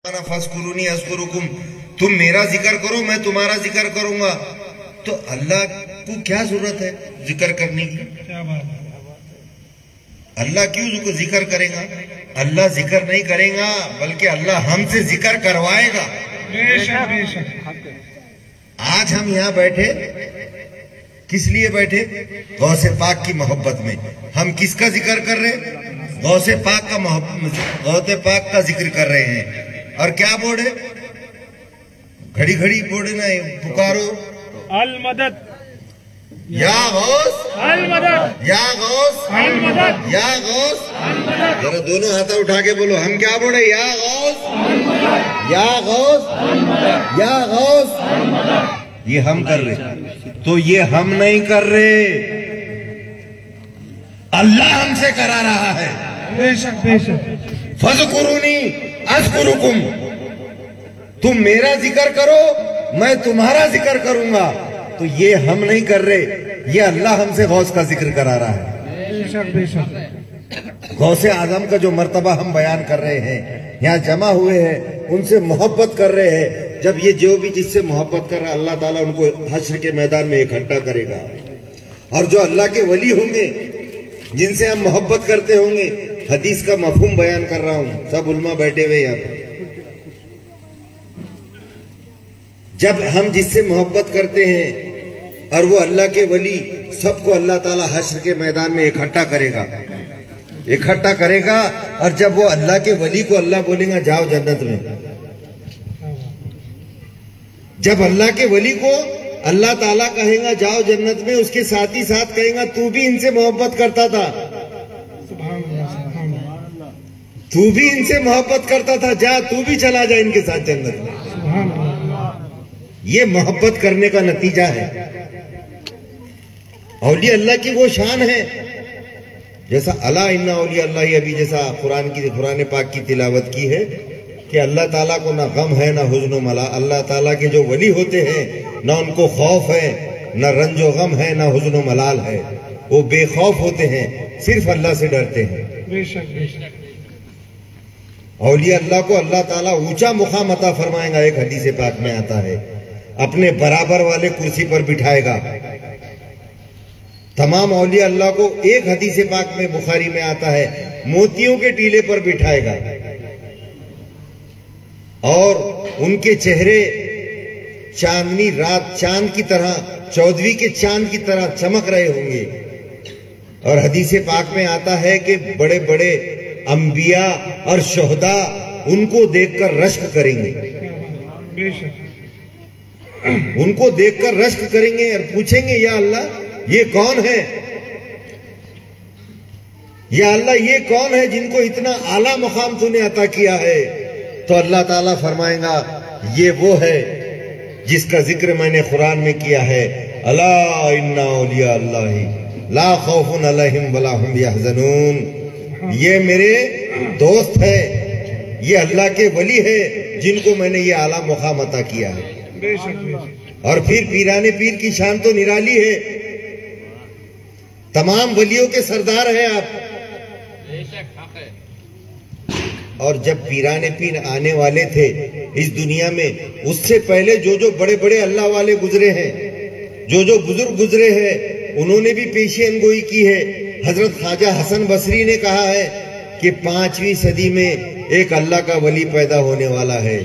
फस्कुरूनी अस्कुरुकुम, तुम मेरा जिक्र करो मैं तुम्हारा जिक्र करूंगा। तो अल्लाह को क्या जरूरत है जिक्र करने की? अल्लाह क्यों जिक्र करेगा? अल्लाह जिक्र नहीं करेगा बल्कि अल्लाह हमसे जिक्र करवाएगा। बेशक बेशक। आज हम यहाँ बैठे किस लिए बैठे? गौसे पाक की मोहब्बत में। हम किसका जिक्र कर रहे हैं? गौसे पाक का गौसे पाक का जिक्र कर रहे हैं। और क्या बोले? घड़ी घड़ी बोले ना, पुकारो अल मदद या गौस, अल मदद या गौस, अल मदद, या गौस। अल मदद। जरा दोनों हाथ उठा के बोलो, हम क्या बोले? या गौस, या गौस, या गौस। ये हम कर रहे, तो ये हम नहीं कर रहे, अल्लाह हमसे करा रहा है। बेशक बेशक। फज़कुरूनी अस्कुरुकुम, तुम मेरा जिक्र करो मैं तुम्हारा जिक्र करूंगा। तो ये हम नहीं कर रहे, ये अल्लाह हमसे गौस का जिक्र करा रहा है। बेशक बेशक। गौसे आजम का जो मर्तबा हम बयान कर रहे हैं, यहाँ जमा हुए हैं, उनसे मोहब्बत कर रहे हैं। जब ये जो भी जिससे मोहब्बत कर रहा है, अल्लाह ताला उनको हश्र के मैदान में इकट्ठा करेगा। और जो अल्लाह के वली होंगे, जिनसे हम मोहब्बत करते होंगे, हदीस का मफहूम बयान कर रहा हूं, सब उलमा बैठे हुए यहाँ पे। जब हम जिससे मोहब्बत करते हैं और वो अल्लाह के वली, सबको अल्लाह ताला हश्र के मैदान में इकट्ठा करेगा, इकट्ठा करेगा। और जब वो अल्लाह के वली को अल्लाह बोलेगा जाओ जन्नत में, जब अल्लाह के वली को अल्लाह ताला कहेगा जाओ जन्नत में, उसके साथ ही साथ कहेगा तू भी इनसे मोहब्बत करता था, तू भी इनसे मोहब्बत करता था, जा तू भी चला जा इनके साथ जन्नत में। ये मोहब्बत करने का नतीजा है। औलिया अल्लाह की वो शान है, जैसा अला इन्ना औलिया अल्लाह, अभी जैसा कुरान पाक की तिलावत की है कि अल्लाह ताला को ना गम है ना हुज़्न मला। अल्लाह ताला के जो वली होते हैं ना उनको खौफ है, ना रंजो गम है, ना हुज़्न मलाल है। वो बेखौफ होते हैं, सिर्फ अल्लाह से डरते हैं। बेशक बेशक। औलिया अल्लाह को अल्लाह ताला ऊंचा मुकाम अता फरमाएगा। एक हदीस पाक में आता है, अपने बराबर वाले कुर्सी पर बिठाएगा। तमाम औलिया अल्लाह को एक हदीस पाक में बुखारी में आता है, मोतियों के टीले पर बिठाएगा और उनके चेहरे चांदनी रात चांद की तरह, 14वीं के चांद की तरह चमक रहे होंगे। और हदीस पाक में आता है कि बड़े बड़े अंबिया और शोहदा उनको देखकर रश्क करेंगे, बेशक। उनको देखकर रश्क करेंगे और पूछेंगे या अल्लाह ये कौन है? या अल्लाह ये कौन है जिनको इतना आला मुकाम तूने अता किया है? तो अल्लाह ताला फरमाएगा ये वो है जिसका जिक्र मैंने कुरान में किया है, अला इन्ना औलिया अल्लाही ला खौफुन अलैहिम वला हुम यहज़नून। ये मेरे दोस्त है, ये अल्लाह के वली है जिनको मैंने ये आला मुकाम अता किया है। बेशक बेशक। और फिर पीराने पीर की शान तो निराली है, तमाम वलियों के सरदार हैं आप। और जब पीराने पीर आने वाले थे इस दुनिया में, उससे पहले जो जो बड़े बड़े अल्लाह वाले गुजरे हैं, जो जो बुजुर्ग गुजरे हैं, उन्होंने भी पेशियन गोई की है। हजरत ख्वाजा हसन बसरी ने कहा है कि 5वीं सदी में एक अल्लाह का वली पैदा होने वाला है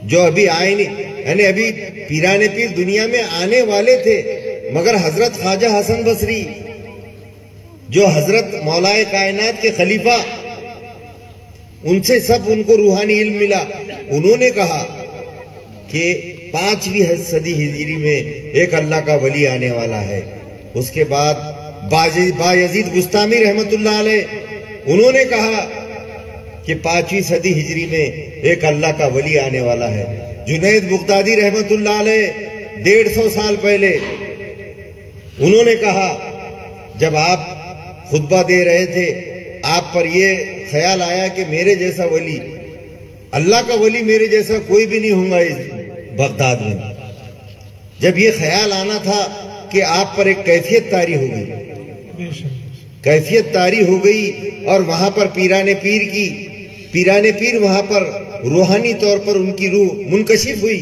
जो अभी आए नहीं, यानी अभी पीराने पीर दुनिया में आने वाले थे, मगर हजरत ख्वाजा हसन बसरी जो हजरत मौलाए कायनात के खलीफा, उनसे सब उनको रूहानी इल्म मिला। उन्होंने कहा कि 5वीं सदी हिजरी में एक अल्लाह का वली आने वाला है। उसके बाद बायजीद बुस्तामी रहमतुल्लाह अलैह उन्होंने कहा कि 5वीं सदी हिजरी में एक अल्लाह का वली आने वाला है। जुनैद बुगदादी रहमतुल्लाह अलैह 150 साल पहले उन्होंने कहा, जब आप खुतबा दे रहे थे, आप पर ये ख्याल आया कि मेरे जैसा वली, अल्लाह का वली मेरे जैसा कोई भी नहीं होगा इस बगदाद में। जब ये ख्याल आना था कि आप पर एक कैफियत तारी हो गई, कैफियत तारी हो गई, और वहां पर पीराने पीर वहां पर रूहानी तौर पर उनकी रूह मुनकशिफ हुई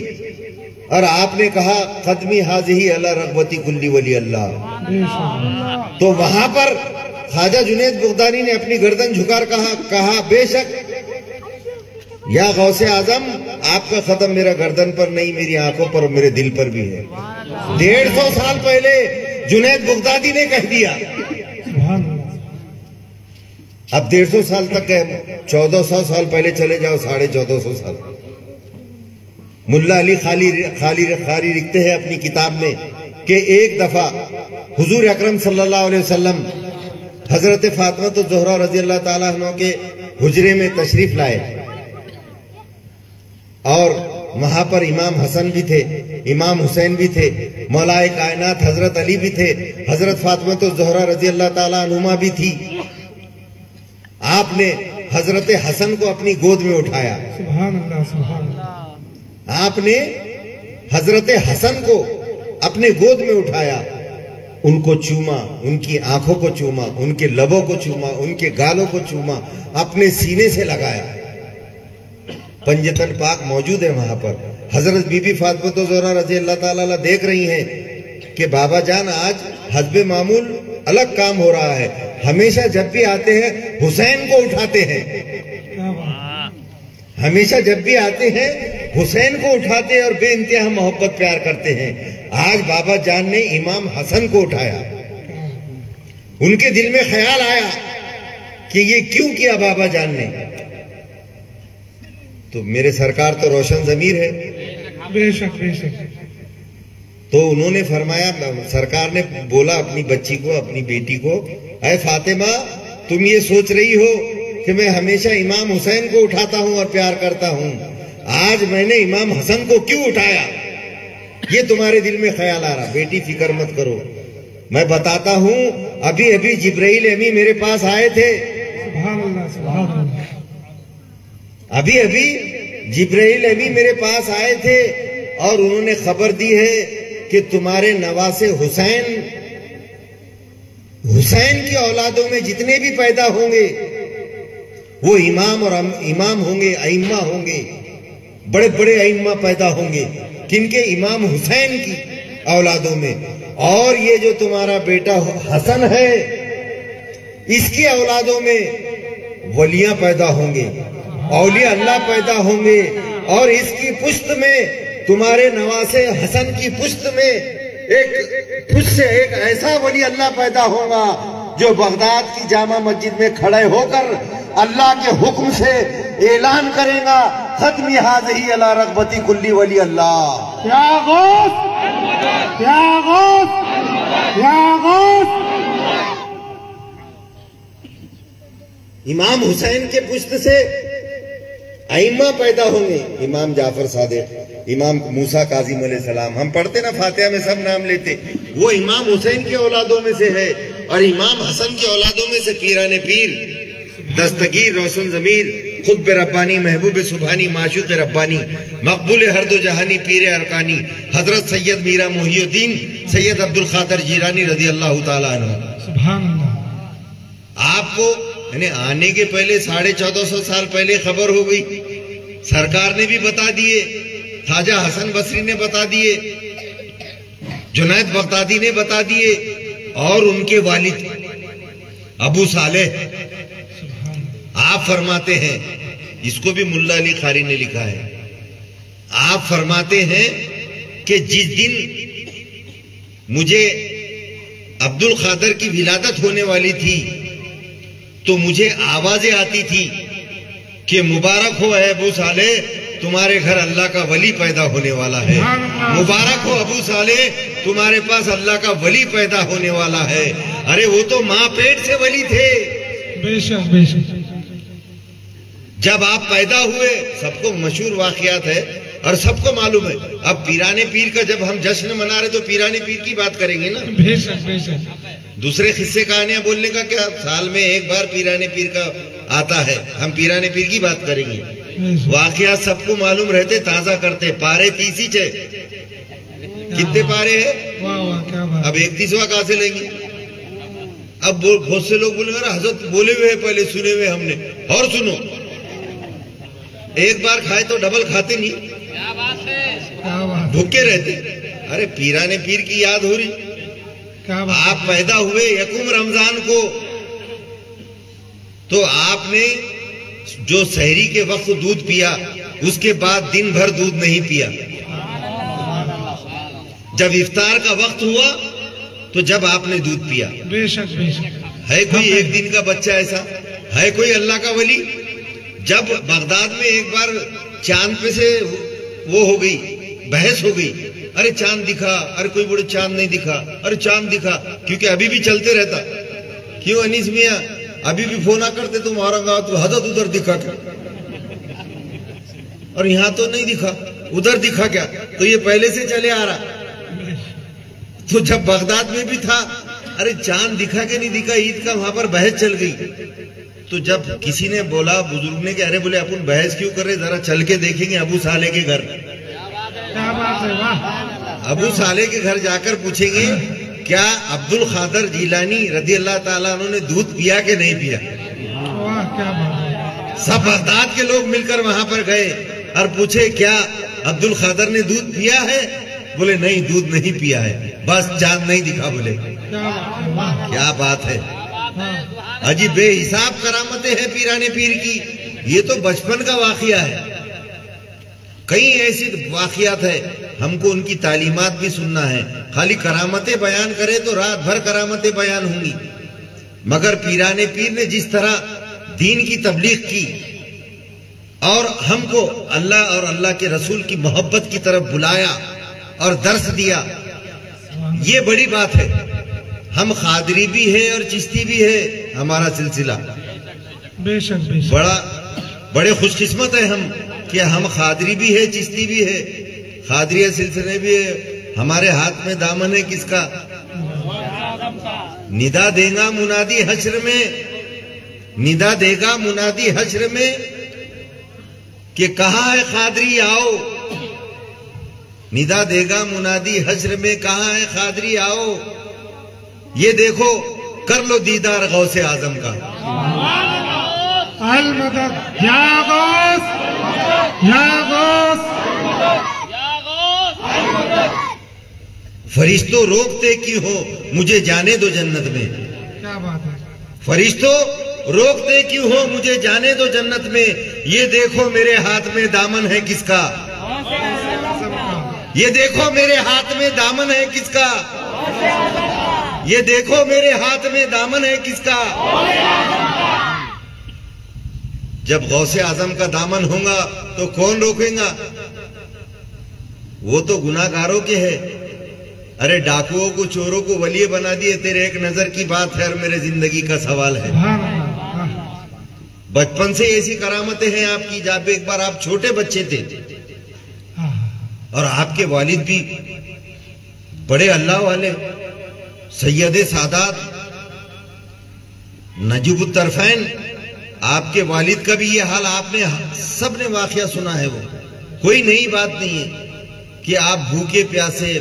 और आपने कहा कदमी हाज़िही अला रग़बती कुल्ली वली अल्लाह। बेशक तो वहां पर ख्वाजा जुनैद बगदादी ने अपनी गर्दन झुकार कहा बेशक या गौसे आजम, आपका कदम मेरा गर्दन पर नहीं, मेरी आंखों पर और मेरे दिल पर भी है। 150 साल पहले जुनैद बगदादी ने कह दिया। सुभान अल्लाह। अब 150 साल तक है, 1400 साल पहले चले जाओ, 1450 साल। मुल्ला अली खारी लिखते हैं अपनी किताब में कि एक दफा हुजूर अकरम सल्लल्लाहु अलैहि वसल्लम हजरत फातिमा तो ज़ोहरा रजी अल्लाह ताला अन्हा के हुजरे में तशरीफ लाए और वहां पर इमाम हसन भी थे, इमाम हुसैन भी थे, मौलाए कायनात हजरत अली भी थे, हजरत फातिमा तो ज़ोहरा रजी अल्लाह ताला अन्हुमा भी थी। आपने हजरत हसन को अपनी गोद में उठाया। सुभान अल्लाह, सुभान अल्लाह। आपने हजरत हसन को अपने गोद में उठाया, उनको चूमा, उनकी आंखों को चूमा, उनके लबों को चूमा, उनके गालों को चूमा, अपने सीने से लगाया। पंजतन पाक मौजूद है वहां पर। हजरत बीबी फातिमा तो ज़ोहरा रज़ी अल्लाह ताला देख रही हैं कि बाबा जान आज हस्बे मामूल अलग काम हो रहा है। हमेशा जब भी आते हैं हुसैन को उठाते हैं, क्या बात। हमेशा जब भी आते हैं हुसैन को उठाते हैं और बेइंतहा मोहब्बत प्यार करते हैं। आज बाबा जान ने इमाम हसन को उठाया। उनके दिल में ख्याल आया कि ये क्यों किया बाबा जान ने। तो मेरे सरकार तो रोशन ज़मीर है। बेशक बेशक। तो उन्होंने फरमाया, सरकार ने बोला अपनी बच्ची को, अपनी बेटी को, ऐ फातिमा, तुम ये सोच रही हो कि मैं हमेशा इमाम हुसैन को उठाता हूं और प्यार करता हूं, आज मैंने इमाम हसन को क्यों उठाया, ये तुम्हारे दिल में ख्याल आ रहा। बेटी फिक्र मत करो, मैं बताता हूं। अभी अभी जिब्राइल अमी मेरे पास आए थे। सुभान अल्लाह, सुभान अल्लाह। अभी अभी जिब्राइल अमी मेरे पास आए थे और उन्होंने खबर दी है कि तुम्हारे नवासे हुसैन की औलादों में जितने भी पैदा होंगे वो इमाम और इमाम होंगे, अइम्मा होंगे, बड़े बड़े अइम्मा पैदा होंगे। किनके? इमाम हुसैन की औलादों में। और ये जो तुम्हारा बेटा हसन है, इसकी औलादों में वलियां पैदा होंगे, औलिया अल्लाह पैदा होंगे। और इसकी पुश्त में, तुम्हारे नवासे हसन की पुश्त में एक पुश्त से एक ऐसा वली अल्लाह पैदा होगा जो बगदाद की जामा मस्जिद में खड़े होकर अल्लाह के हुक्म से ऐलान करेगा, खत्मी हाज़िही अला रग़बती कुल्ली वली अल्लाह। क्या गौस, क्या गौस, क्या गौस। इमाम हुसैन के पुश्त से अइम्मा पैदा होंगे, इमाम जाफर सादिक, इमाम मूसा काजिम अलैहिस्सलाम, हम पढ़ते ना फातिहा में सब नाम लेते, वो इमाम हुसैन की औलादों में से है। और इमाम हसन की औलादों में से पीराने पीर, दस्तगीर, रोशन ज़मीर, खुद रब्बानी, महबूब सुबहानी, माशूक रब्बानी, मकबूल हर दो जहानी, पीर अरकानी, हजरत सैयद मीरा मुहियुद्दीन सैयद अब्दुल खादर जीलानी रज़ी अल्लाह ताला अन्हु। सुभान अल्लाह। आपको यानी आने के पहले 1450 साल पहले खबर हो गई, सरकार ने भी बता दिए, ख्वाजा हसन बसरी ने बता दिए, जुनैद बगदादी ने बता दिए, और उनके वालिद अबू सालेह। आप फरमाते हैं, इसको भी मुल्ला अली खारी ने लिखा है, आप फरमाते हैं कि जिस दिन मुझे अब्दुल खादर की विलादत होने वाली थी तो मुझे आवाजें आती थी कि मुबारक हो अबू सालेह, तुम्हारे घर अल्लाह का वली पैदा होने वाला है। मुबारक हो अबू सालेह, तुम्हारे पास अल्लाह का वली पैदा होने वाला है। अरे वो तो मां पेट से वली थे। बेशक बेशक। जब आप पैदा हुए, सबको मशहूर वाकयात है और सबको मालूम है। अब पीराने पीर का जब हम जश्न मना रहे तो पीराने पीर की बात करेंगे ना। बेशक बेशक। दूसरे किस्से कहानियां बोलने का क्या, साल में एक बार पीराने पीर का आता है, हम पीराने पीर की बात करेंगे। वाकयात सबको मालूम रहते, ताजा करते। पारे 30 है, कितने पारे है? वाह वाह, क्या बात। अब 31वां कहां से लेंगे? अब बहुत से लोग बोलेंगे हजरत बोले हुए हैं, पहले सुने हुए हमने। और सुनो, एक बार खाए तो डबल खाते नहीं, क्या बात, भूखे रहते। अरे पीराने पीर की याद हो रही। क्या बात, आप पैदा हुए यकुम रमजान को, तो आपने जो सहरी के वक्त दूध पिया, उसके बाद दिन भर दूध नहीं पिया। जब इफ्तार का वक्त हुआ तो जब आपने दूध पिया। बेशक बेशक। है कोई एक दिन का बच्चा ऐसा? है कोई अल्लाह का वली? जब बगदाद में एक बार चांद पे से वो हो गई, बहस हो गई, अरे चांद दिखा, अरे कोई बोले चांद नहीं दिखा, अरे चांद दिखा, क्योंकि अभी भी चलते रहता। क्यों अनीस मियां, अभी भी फोन करते तुम औरंगाबाद तो हजरत उधर दिखा क्या, और यहां तो नहीं दिखा, उधर दिखा क्या? तो ये पहले से चले आ रहा। तो जब बगदाद में भी था, अरे चांद दिखा के नहीं दिखा, ईद का वहां पर बहस चल गई। तो जब किसी ने बोला, बुजुर्ग ने, कि अरे बोले अपन बहस क्यों कर रहे, जरा चल के देखेंगे अबू साले के घर। क्या बात है, वाह। अबू साले के घर जाकर पूछेंगे क्या अब्दुल खादर जिलानी रदी अल्लाह ताला उन्होंने दूध पिया कि नहीं पिया। वाह, क्या बात है। सब बगदाद के लोग मिलकर वहां पर गए और पूछे क्या अब्दुल खादर ने दूध पिया है? बोले नहीं, दूध नहीं पिया है, बस चांद नहीं दिखा। बोले क्या बात है, वाह, क्या बात है। वाह। अजी बेहिसाब करामतें हैं पीराने पीर की। ये तो बचपन का वाकया है। कई ऐसी वाकयात है, हमको उनकी तालीमात भी सुनना है। खाली करामतें बयान करें तो रात भर करामतें बयान होंगी, मगर पीराने पीर ने जिस तरह दीन की तबलीग की और हमको अल्लाह और अल्लाह के रसूल की मोहब्बत की तरफ बुलाया और दर्स दिया, ये बड़ी बात है। हम खादरी भी है और चिश्ती भी है हमारा सिलसिला। बेशक बेशक। बड़े खुशकिस्मत है हम कि हम खादरी भी है, चिश्ती भी है, खादरिया सिलसिले भी है। हमारे हाथ में दामन है किसका? निदा देगा मुनादी हश्र में, निदा देगा मुनादी हश्र में कि कहाँ है खादरी आओ। निदा देगा मुनादी हश्र में, कहाँ है खादरी आओ। ये देखो, कर लो दीदार गौसे आजम का। अल मदद या गौस, या गौस। फरिश्तों रोकते क्यों हो, मुझे जाने दो जन्नत में। क्या बात है। फरिश्तों रोकते क्यों हो, मुझे जाने दो जन्नत में। ये देखो मेरे हाथ में दामन है किसका, ये देखो मेरे हाथ में दामन है किसका, ये देखो मेरे हाथ में दामन है किसका। जब गौसे आजम का दामन होगा तो कौन रोकेगा? वो तो गुनाहगारों के है। अरे डाकुओं को, चोरों को वली बना दिए, तेरे एक नजर की बात है और मेरे जिंदगी का सवाल है। बचपन से ऐसी करामतें हैं आपकी। जब एक बार आप छोटे बच्चे थे और आपके वालिद भी बड़े अल्लाह वाले, सैयदे सादात नजीबुत तरफैन, आपके वालिद का भी ये हाल आपने सबने वाकया सुना है। वो कोई नई बात नहीं है कि आप भूखे प्यासे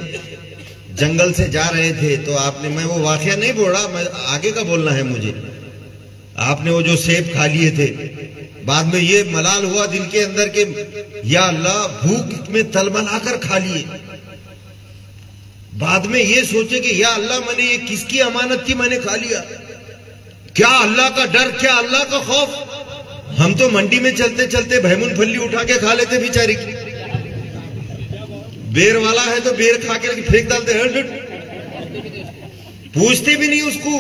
जंगल से जा रहे थे तो आपने, मैं वो वाकया नहीं बोल रहा, मैं आगे का बोलना है मुझे। आपने वो जो सेब खा लिए थे, बाद में ये मलाल हुआ दिल के अंदर के या अल्लाह भूख में तलमलाकर खा लिए। बाद में ये सोचे कि या अल्लाह मैंने ये किसकी अमानत थी, मैंने खा लिया। क्या अल्लाह का डर, क्या अल्लाह का खौफ। हम तो मंडी में चलते चलते भैमुन फल्ली उठा के खा लेते बेचारी की। बेर वाला है तो बेर खा के फेंक डालते हैं, पूछते भी नहीं उसको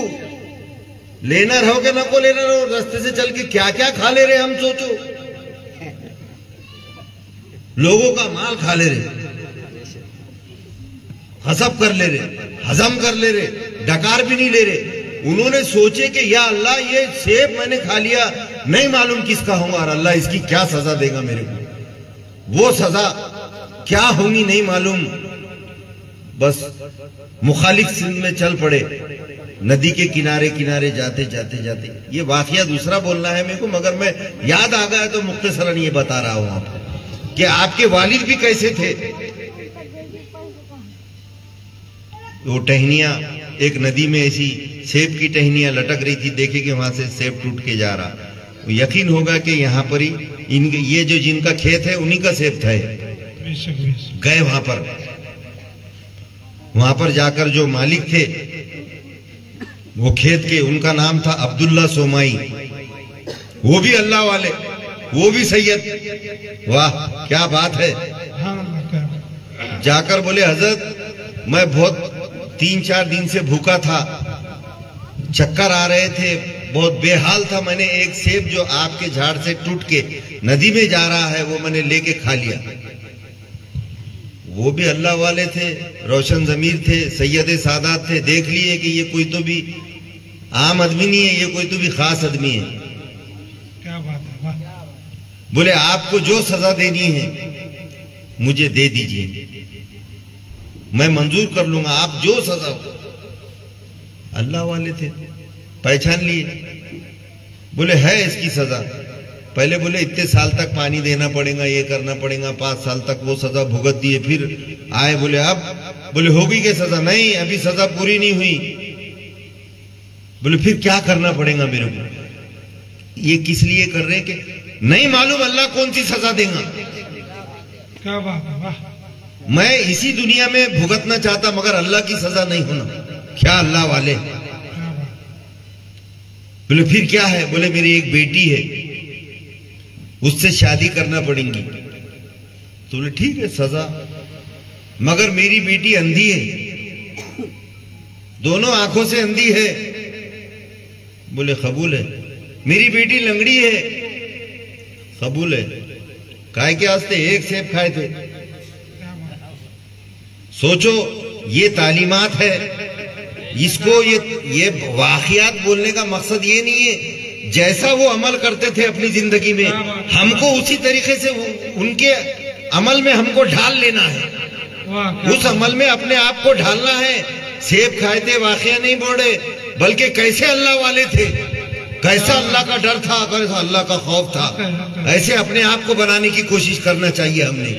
लेना रहो कि ना को लेना रहो। रास्ते से चल के क्या क्या खा ले रहे हम, सोचो। लोगों का माल खा ले रहे, हसब कर ले रहे, हजम कर ले रहे, डकार भी नहीं ले रहे। उन्होंने सोचे कि या अल्लाह ये सेब मैंने खा लिया, नहीं मालूम किसका होगा और अल्लाह इसकी क्या सजा देगा मेरे को। वो सजा क्या होगी नहीं मालूम। बस मुखालिफ सिंध में चल पड़े, नदी के किनारे किनारे जाते जाते जाते। ये वाकया दूसरा बोलना है मेरे को, मगर मैं याद आ गया तो मुख्तसरन ये बता रहा हूं आपको कि आपके वालिद भी कैसे थे। वो टहनियां एक नदी में ऐसी सेब की टहनियां लटक रही थी, देखे कि वहां से सेब टूट के जा रहा। यकीन होगा कि यहाँ पर ही इनके ये जो जिनका खेत है उन्हीं का सेब था। गए वहां पर जाकर जो मालिक थे वो खेत के, उनका नाम था अब्दुल्ला सोमाई, वो भी अल्लाह वाले, वो भी सैयद। वाह क्या बात है। जाकर बोले हजरत मैं बहुत 3-4 दिन से भूखा था, चक्कर आ रहे थे, बहुत बेहाल था, मैंने एक सेब जो आपके झाड़ से टूट के नदी में जा रहा है वो मैंने लेके खा लिया। वो भी अल्लाह वाले थे, रोशन जमीर थे, सैयद सादात थे, देख लिए कि ये कोई तो भी आम आदमी नहीं है, ये कोई तो भी खास आदमी है। क्या बात है। बोले आपको जो सजा देनी है मुझे दे दीजिए, मैं मंजूर कर लूंगा, आप जो सजा। अल्लाह वाले थे, पहचान लिए। बोले है इसकी सजा। पहले बोले इतने साल तक पानी देना पड़ेगा, ये करना पड़ेगा, 5 साल तक वो सजा भुगत दिए। फिर आए बोले अब, बोले होगी क्या सजा? नहीं अभी सजा पूरी नहीं हुई। बोले फिर क्या करना पड़ेगा मेरे को? ये किस लिए कर रहे कि नहीं मालूम अल्लाह कौन सी सजा देगा। क्या बात है, वाह। मैं इसी दुनिया में भुगतना चाहता मगर अल्लाह की सजा नहीं होना। क्या अल्लाह वाले। बोले फिर क्या है? बोले मेरी एक बेटी है, उससे शादी करना पड़ेगी। तो बोले ठीक है सजा, मगर मेरी बेटी अंधी है, दोनों आंखों से अंधी है। बोले कबूल है। मेरी बेटी लंगड़ी है, कबूल है। काय के वास्ते एक सेब खाए थे। सोचो ये तालीमात है। इसको ये वाकयात बोलने का मकसद ये नहीं है, जैसा वो अमल करते थे अपनी जिंदगी में हमको उसी तरीके से उनके अमल में हमको ढाल लेना है। उस अमल में अपने आप को ढालना है। सेब खाए थे वाकया नहीं बोले, बल्कि कैसे अल्लाह वाले थे, कैसा अल्लाह का डर था, कैसा अल्लाह का खौफ था, ऐसे अपने आप को बनाने की कोशिश करना चाहिए हमने।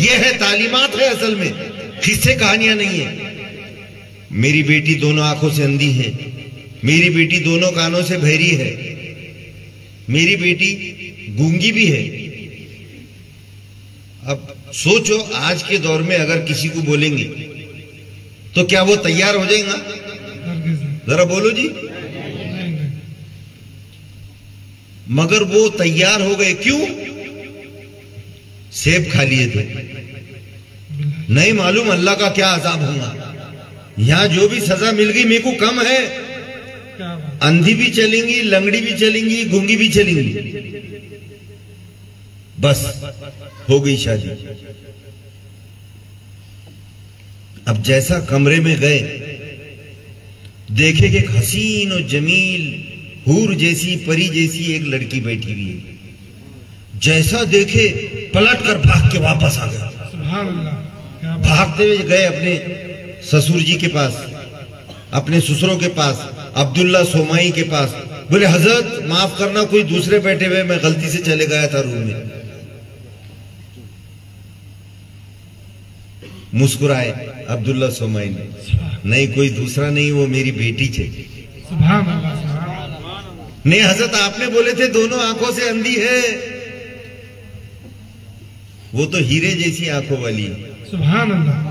ये है तालीमात है, असल में किस्से कहानियां नहीं है। मेरी बेटी दोनों आंखों से अंधी है, मेरी बेटी दोनों कानों से बहरी है, मेरी बेटी गूंगी भी है। अब सोचो आज के दौर में अगर किसी को बोलेंगे तो क्या वो तैयार हो जाएगा? जरा बोलो जी। मगर वो तैयार हो गए, क्यों? सेब खा लिए थे। नहीं मालूम अल्लाह का क्या अजाब होगा। यहां जो भी सजा मिल गई मेरे को कम है। अंधी भी चलेंगी, लंगड़ी भी चलेंगी, गूंगी भी चलेंगी, बस हो गई शादी। अब जैसा कमरे में गए, देखे कि एक हसीन और जमील हूर जैसी, परी जैसी एक लड़की बैठी हुई है। जैसा देखे पलट कर भाग के वापस आ गए। भागते हुए गए अपने ससुर जी के पास, अपने ससुरों के पास, अब्दुल्ला सोमाई के पास। बोले हजरत माफ करना, कोई दूसरे बैठे हुए, मैं गलती से चले गया था रूम में। मुस्कुराए अब्दुल्ला सोमाई ने, नहीं कोई दूसरा नहीं, वो मेरी बेटी थी। नहीं हजरत आपने बोले थे दोनों आंखों से अंधी है, वो तो हीरे जैसी आंखों वाली है। सुभान अल्लाह।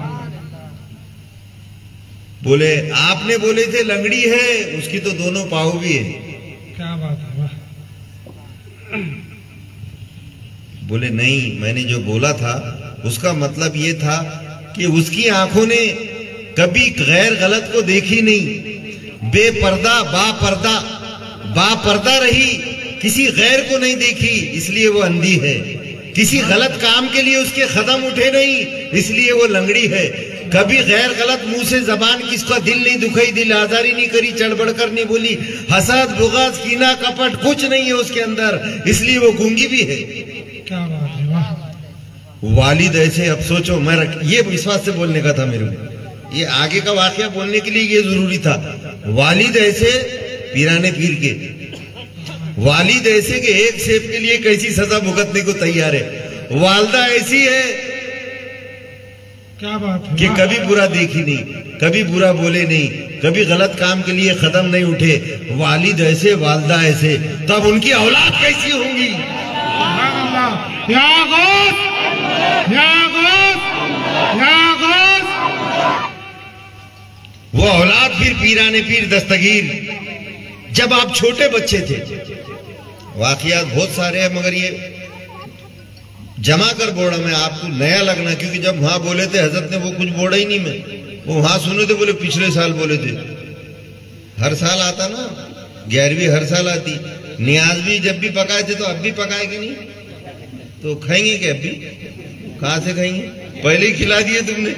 बोले आपने बोले थे लंगड़ी है, उसकी तो दोनों पाँव भी है। क्या बात है, वाह। बोले नहीं, मैंने जो बोला था उसका मतलब ये था कि उसकी आंखों ने कभी गैर गलत को देखी नहीं, बेपर्दा बापर्दा रही, किसी गैर को नहीं देखी, इसलिए वो अंधी है। किसी गलत काम के लिए उसके कदम उठे नहीं, इसलिए वो लंगड़ी है। कभी गैर गलत मुंह से जबान किसका दिल नहीं दुखाई, दिल आजारी नहीं करी, चढ़बढ़ कर नहीं बोली, हसद बुग़ज़ कीना कपट कुछ नहीं है उसके अंदर, इसलिए वो गूंगी भी है। क्या बात है, वाह। वालिद ऐसे, अब सोचो, मैं ये विश्वास से बोलने का था मेरे को, ये आगे का वाकया बोलने के लिए ये जरूरी था। वालिद ऐसे पीराने पीर के, वालिद ऐसे कि एक सेब के लिए कैसी सजा भुगतने को तैयार है। वालदा ऐसी है क्या बात है, कि कभी बुरा देखी नहीं, कभी बुरा बोले नहीं, कभी गलत काम के लिए कदम नहीं उठे। वालिद ऐसे, वालदा ऐसे, तब उनकी औलाद कैसी होंगी? या गौस, या गौस, या गौस। वो औलाद फिर पीराने पीर दस्तगीर, जब आप छोटे बच्चे थे। वाकयात बहुत सारे हैं, मगर ये जमा कर बोड़ा में आपको नया लगना, क्योंकि जब वहां बोले थे हजरत ने वो कुछ बोड़ा ही नहीं मैं, वो वहां सुने थे, बोले पिछले साल बोले थे। हर साल आता ना, 11वीं हर साल आती। नियाज भी जब भी पकाए थे तो अब भी पकाए कि नहीं? तो खाएंगे क्या? अब भी कहां से खाएंगे? पहले ही खिला दिए तुमने।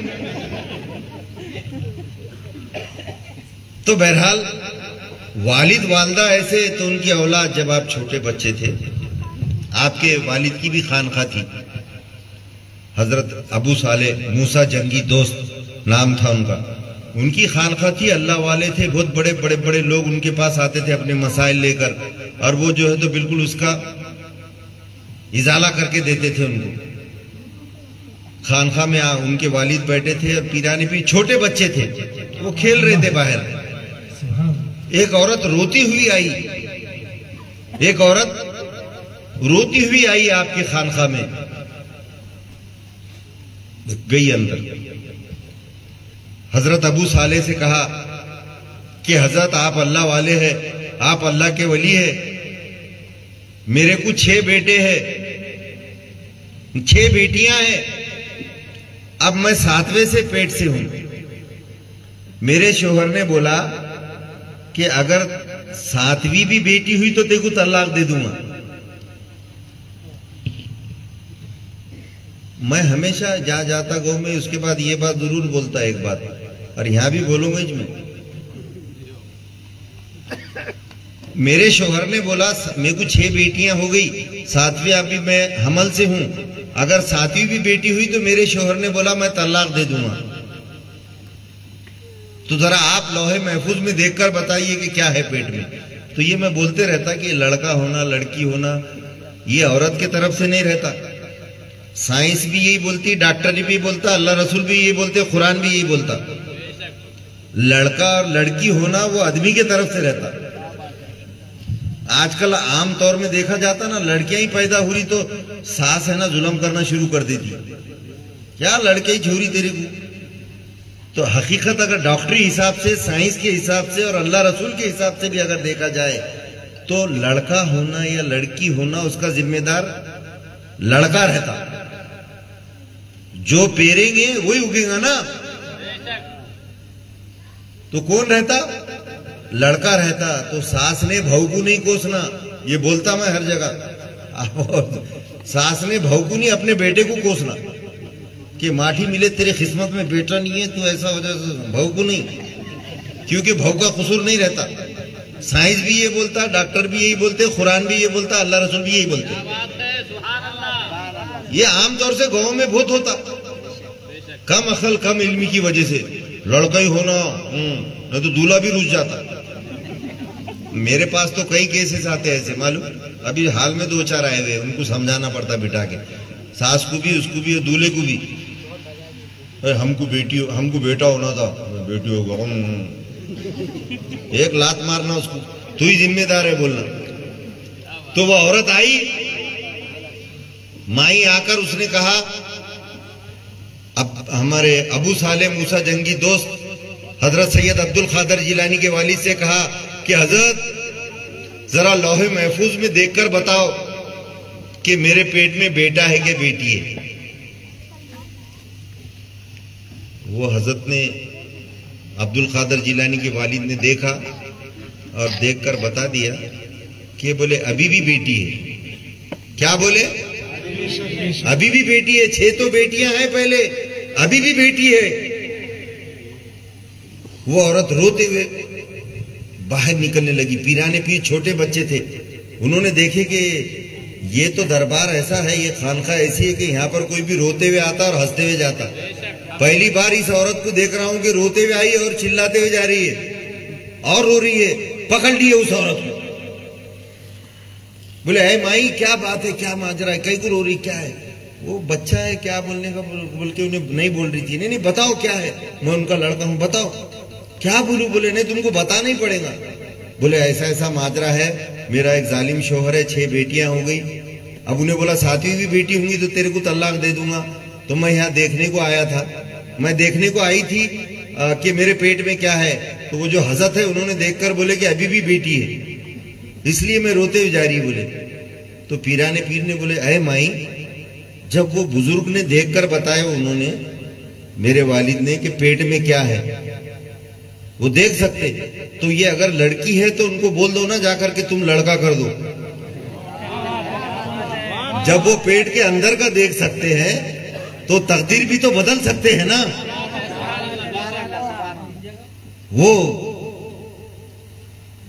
तो बहरहाल वालिद वालदा ऐसे, तो उनकी औलाद जब आप छोटे बच्चे थे, आपके वालिद की भी खानखा थी। हजरत अबू साले मूसा जंगी दोस्त नाम था उनका, उनकी खानखा थी। अल्लाह वाले थे, बहुत बड़े बड़े बड़े लोग उनके पास आते थे अपने मसाइल लेकर, और वो जो है तो बिल्कुल उसका इजाला करके देते थे उनको। खानखा में उनके वालिद बैठे थे और पीराने पीर छोटे बच्चे थे, वो खेल रहे थे बाहर। एक औरत रोती हुई आई, एक औरत रोती हुई आई आपके खानखा में, गई अंदर। हजरत अबू साले से कहा कि हजरत आप अल्लाह वाले हैं, आप अल्लाह के वली है, मेरे को 6 बेटे हैं, 6 बेटियां हैं, अब मैं 7वें से पेट से हूं। मेरे शोहर ने बोला कि अगर 7वीं भी बेटी हुई तो तेको तलाक दे दूंगा। मैं हमेशा जा जाता गो में उसके बाद ये बात जरूर बोलता एक बात, और यहां भी बोलूंगा इसमें। मेरे शोहर ने बोला मेरे को 6 बेटियां हो गई, 7वीं अभी मैं हमल से हूं, अगर 7वीं भी बेटी हुई तो मेरे शोहर ने बोला मैं तलाक दे दूंगा। तो जरा आप लोहे महफूज में देखकर बताइए कि क्या है पेट में। तो ये मैं बोलते रहता कि लड़का होना लड़की होना ये औरत के तरफ से नहीं रहता। साइंस भी यही बोलती, डॉक्टर भी बोलता, अल्लाह रसूल भी यही बोलते, कुरान भी यही बोलता। लड़का और लड़की होना वो आदमी के तरफ से रहता। आजकल आम तौर में देखा जाता ना, लड़कियां ही पैदा हो रही तो सास है ना जुल्म करना शुरू कर देती, क्या लड़के ही छोरी तेरे को। तो हकीकत अगर डॉक्टरी हिसाब से, साइंस के हिसाब से और अल्लाह रसूल के हिसाब से भी अगर देखा जाए तो लड़का होना या लड़की होना उसका जिम्मेदार लड़का रहता। जो पेरेंगे वही उगेगा ना। तो कौन रहता? लड़का रहता। तो सास ने बहू को नहीं कोसना, ये बोलता मैं हर जगह। सास ने बहू को नहीं अपने बेटे को कोसना कि माठी मिले तेरे किस्मत में बेटा नहीं है तो ऐसा हो जाए, बहू को नहीं, क्योंकि बहू का कसूर नहीं रहता। साइंस भी ये बोलता, डॉक्टर भी यही बोलते, कुरान भी ये बोलता, अल्लाह रसूल भी यही बोलते। ये आमतौर से गांव में बहुत होता, कम अकल कम इल्मी की वजह से लड़का ही होना, नहीं तो दूल्हा भी रुस जाता। मेरे पास तो कई केसेस आते हैं ऐसे, मालूम। अभी हाल में 2-4 आए हुए, उनको समझाना पड़ता बिठा के, सास को भी, उसको भी, दूल्हे को भी। हमको बेटा होना था, बेटी होगा, एक लात मारना उसको, तू ही जिम्मेदार है बोलना। तो वह औरत आई, माई आकर उसने कहा, अब हमारे अबू साले मूसा जंगी दोस्त हजरत सैयद अब्दुल कादिर जिलानी के वालिद से कहा कि हजरत जरा लौहे महफूज में देखकर बताओ कि मेरे पेट में बेटा है कि बेटी है। वो हजरत ने, अब्दुल कादिर जिलानी के वालिद ने देखा और देखकर बता दिया कि बोले अभी भी बेटी है। क्या बोले? अभी भी बेटी है। 6 तो बेटियां हैं पहले, अभी भी बेटी है। वो औरत रोते हुए बाहर निकलने लगी। पीराने पीर छोटे बच्चे थे, उन्होंने देखे कि ये तो दरबार ऐसा है, ये खानका ऐसी है कि यहाँ पर कोई भी रोते हुए आता और हंसते हुए जाता। पहली बार इस औरत को देख रहा हूं कि रोते हुए आई और चिल्लाते हुए जा रही है और रो रही है। पकड़ लिए उस औरत को, बोले है माई क्या बात है, क्या माजरा है, कहीं को रो रही, क्या है? वो बच्चा है, क्या बोलने का बोल के उन्हें नहीं बोल रही थी। नहीं बताओ क्या है, मैं उनका लड़का हूं, बताओ क्या बोलूं? बोले नहीं तुमको बताना ही पड़ेगा। बोले ऐसा ऐसा माजरा है, मेरा एक जालिम शोहर है, 6 बेटियां हो गई अब उन्हें बोला सातवीं भी बेटी होंगी तो तेरे को तलाक दे दूंगा। तो मैं यहाँ देखने को आया था, मैं देखने को आई थी कि मेरे पेट में क्या है। तो वो जो हजरत है उन्होंने देखकर बोले कि अभी भी बेटी है, इसलिए मैं रोते हुए जा रही बोले। तो पीराने पीर ने बोले अरे माई, जब वो बुजुर्ग ने देखकर बताया उन्होंने, मेरे वालिद ने, कि पेट में क्या है वो देख सकते, तो ये अगर लड़की है तो उनको बोल दो ना जाकर के तुम लड़का कर दो। जब वो पेट के अंदर का देख सकते हैं तो तकदीर भी तो बदल सकते हैं ना। वो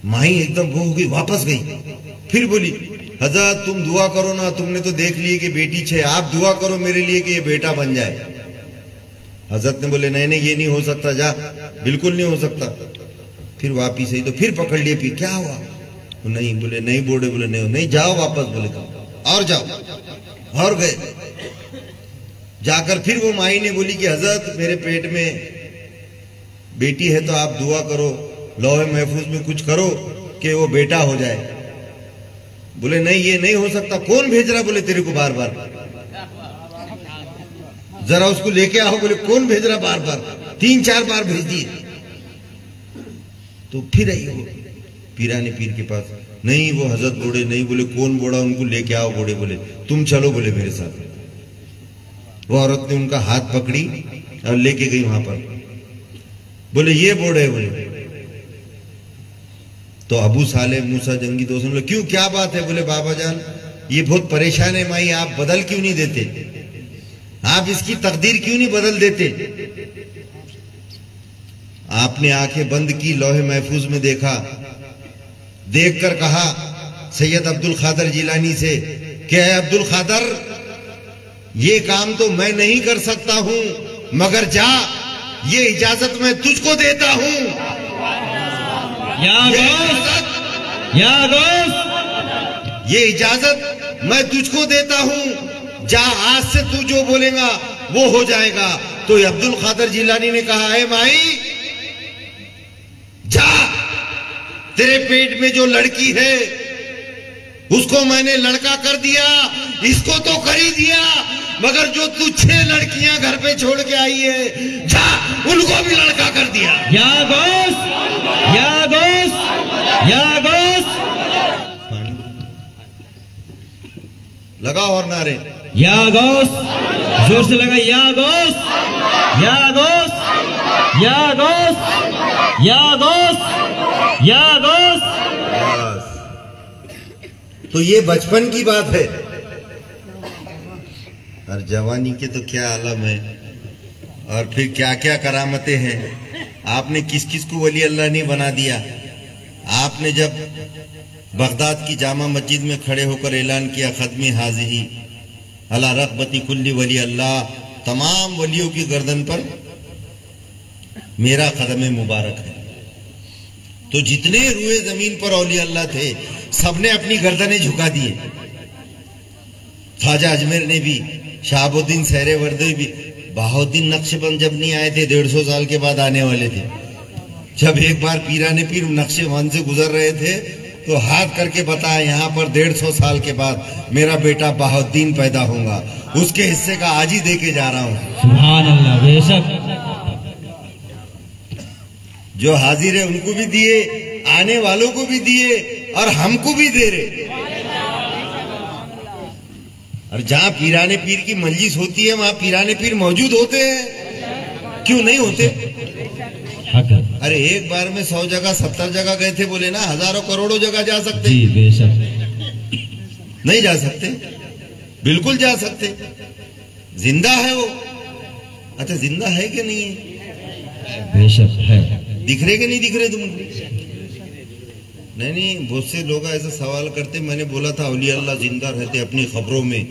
माई एकदम वो हो गई, वापस गई, फिर बोली हजरत तुम दुआ करो ना, तुमने तो देख लिए कि बेटी छे, आप दुआ करो मेरे लिए कि ये बेटा बन जाए। हजरत ने बोले नहीं नहीं ये नहीं हो सकता, जा, बिल्कुल नहीं हो सकता। फिर वापिस आई तो फिर पकड़ लिए, फिर क्या हुआ, नहीं बोले नहीं बोले, बोले नहीं नहीं जाओ वापस, बोले तुम और जाओ, और गए। जाकर फिर वो माई ने बोली कि हजरत मेरे पेट में बेटी है तो आप दुआ करो, लौहे महफूज में कुछ करो कि वो बेटा हो जाए। बोले नहीं ये नहीं हो सकता। कौन भेज रहा, बोले तेरे को बार बार, जरा उसको लेके आओ। बोले कौन भेज रहा बार बार, 3-4 बार भेज दिए। तो फिर आई वो पीराने पीर के पास, नहीं वो हजरत बोले नहीं, बोले कौन बोला, उनको लेके आओ। बोले बोले तुम चलो, बोले मेरे साथ। वो औरत ने उनका हाथ पकड़ी और लेके गई वहां पर। बोले ये बोले, बोले तो अबू साले मूसा जंगी दोस्त बोले क्यों क्या बात है। बोले बाबा जान ये बहुत परेशान है माई, आप बदल क्यों नहीं देते, आप इसकी तकदीर क्यों नहीं बदल देते। आपने आंखें बंद की, लौहे महफूज में देखा, देखकर कहा सैयद अब्दुल खादर जिलानी से कि अब्दुल खादर ये काम तो मैं नहीं कर सकता हूं, मगर जा ये इजाजत मैं तुझको देता हूं। ये इजाजत मैं तुझको देता हूं, जा आज से तू जो बोलेगा वो हो जाएगा। तो अब्दुल खादर जिलानी ने कहा है माई जा, तेरे पेट में जो लड़की है उसको मैंने लड़का कर दिया, इसको तो कर ही दिया, मगर जो तू 6 लड़कियां घर पे छोड़ के आई है जा उनको भी लड़का कर दिया। या गोस, या गोस, या गोस, लगा और नारे, या गोस, जोर से लगा, या गोस, या गोस, या गोस, या गोस, या गोस। तो ये बचपन की बात है, और जवानी के तो क्या आलम है, और फिर क्या क्या करामतें हैं। आपने किस किस को वली अल्लाह ने बना दिया। आपने जब बगदाद की जामा मस्जिद में खड़े होकर ऐलान किया खत्मी हाजिरी अला रग़बती कुल्ली वली अल्लाह, तमाम वलियों की गर्दन पर मेरा कदम मुबारक है, तो जितने रुए जमीन पर औली अल्लाह थे सबने अपनी गर्दनें झुका दिए। ख्वाजा अजमेर ने भी, शहाबुद्दीन सहरे वर्दी भी, बहाउद्दीन नक्शबंद जब नहीं आए थे 150 साल के बाद आने वाले थे। जब एक बार पीराने पीर नक्शबंद से गुजर रहे थे तो हाथ करके बताया यहाँ पर 150 साल के बाद मेरा बेटा बहाउद्दीन पैदा होगा, उसके हिस्से का आज ही दे के जा रहा हूँ। सुभान अल्लाह, बेशक जो हाजिर है उनको भी दिए, आने वालों को भी दिए, और हमको भी दे रहे। और जहां पीराने पीर की मजलिस होती है वहां पीराने पीर मौजूद होते हैं, क्यों नहीं होते। अरे एक बार में 100 जगह 70 जगह गए थे, बोले ना हजारों करोड़ों जगह जा सकते। जी बेशक नहीं जा सकते, बिल्कुल जा सकते, जिंदा है वो। अच्छा जिंदा है कि नहीं है, बेशक है। दिख रहे कि नहीं दिख रहे तुमको। नहीं बहुत से लोग ऐसा सवाल करते, मैंने बोला था औलिया अल्लाह जिंदा रहते अपनी खबरों में,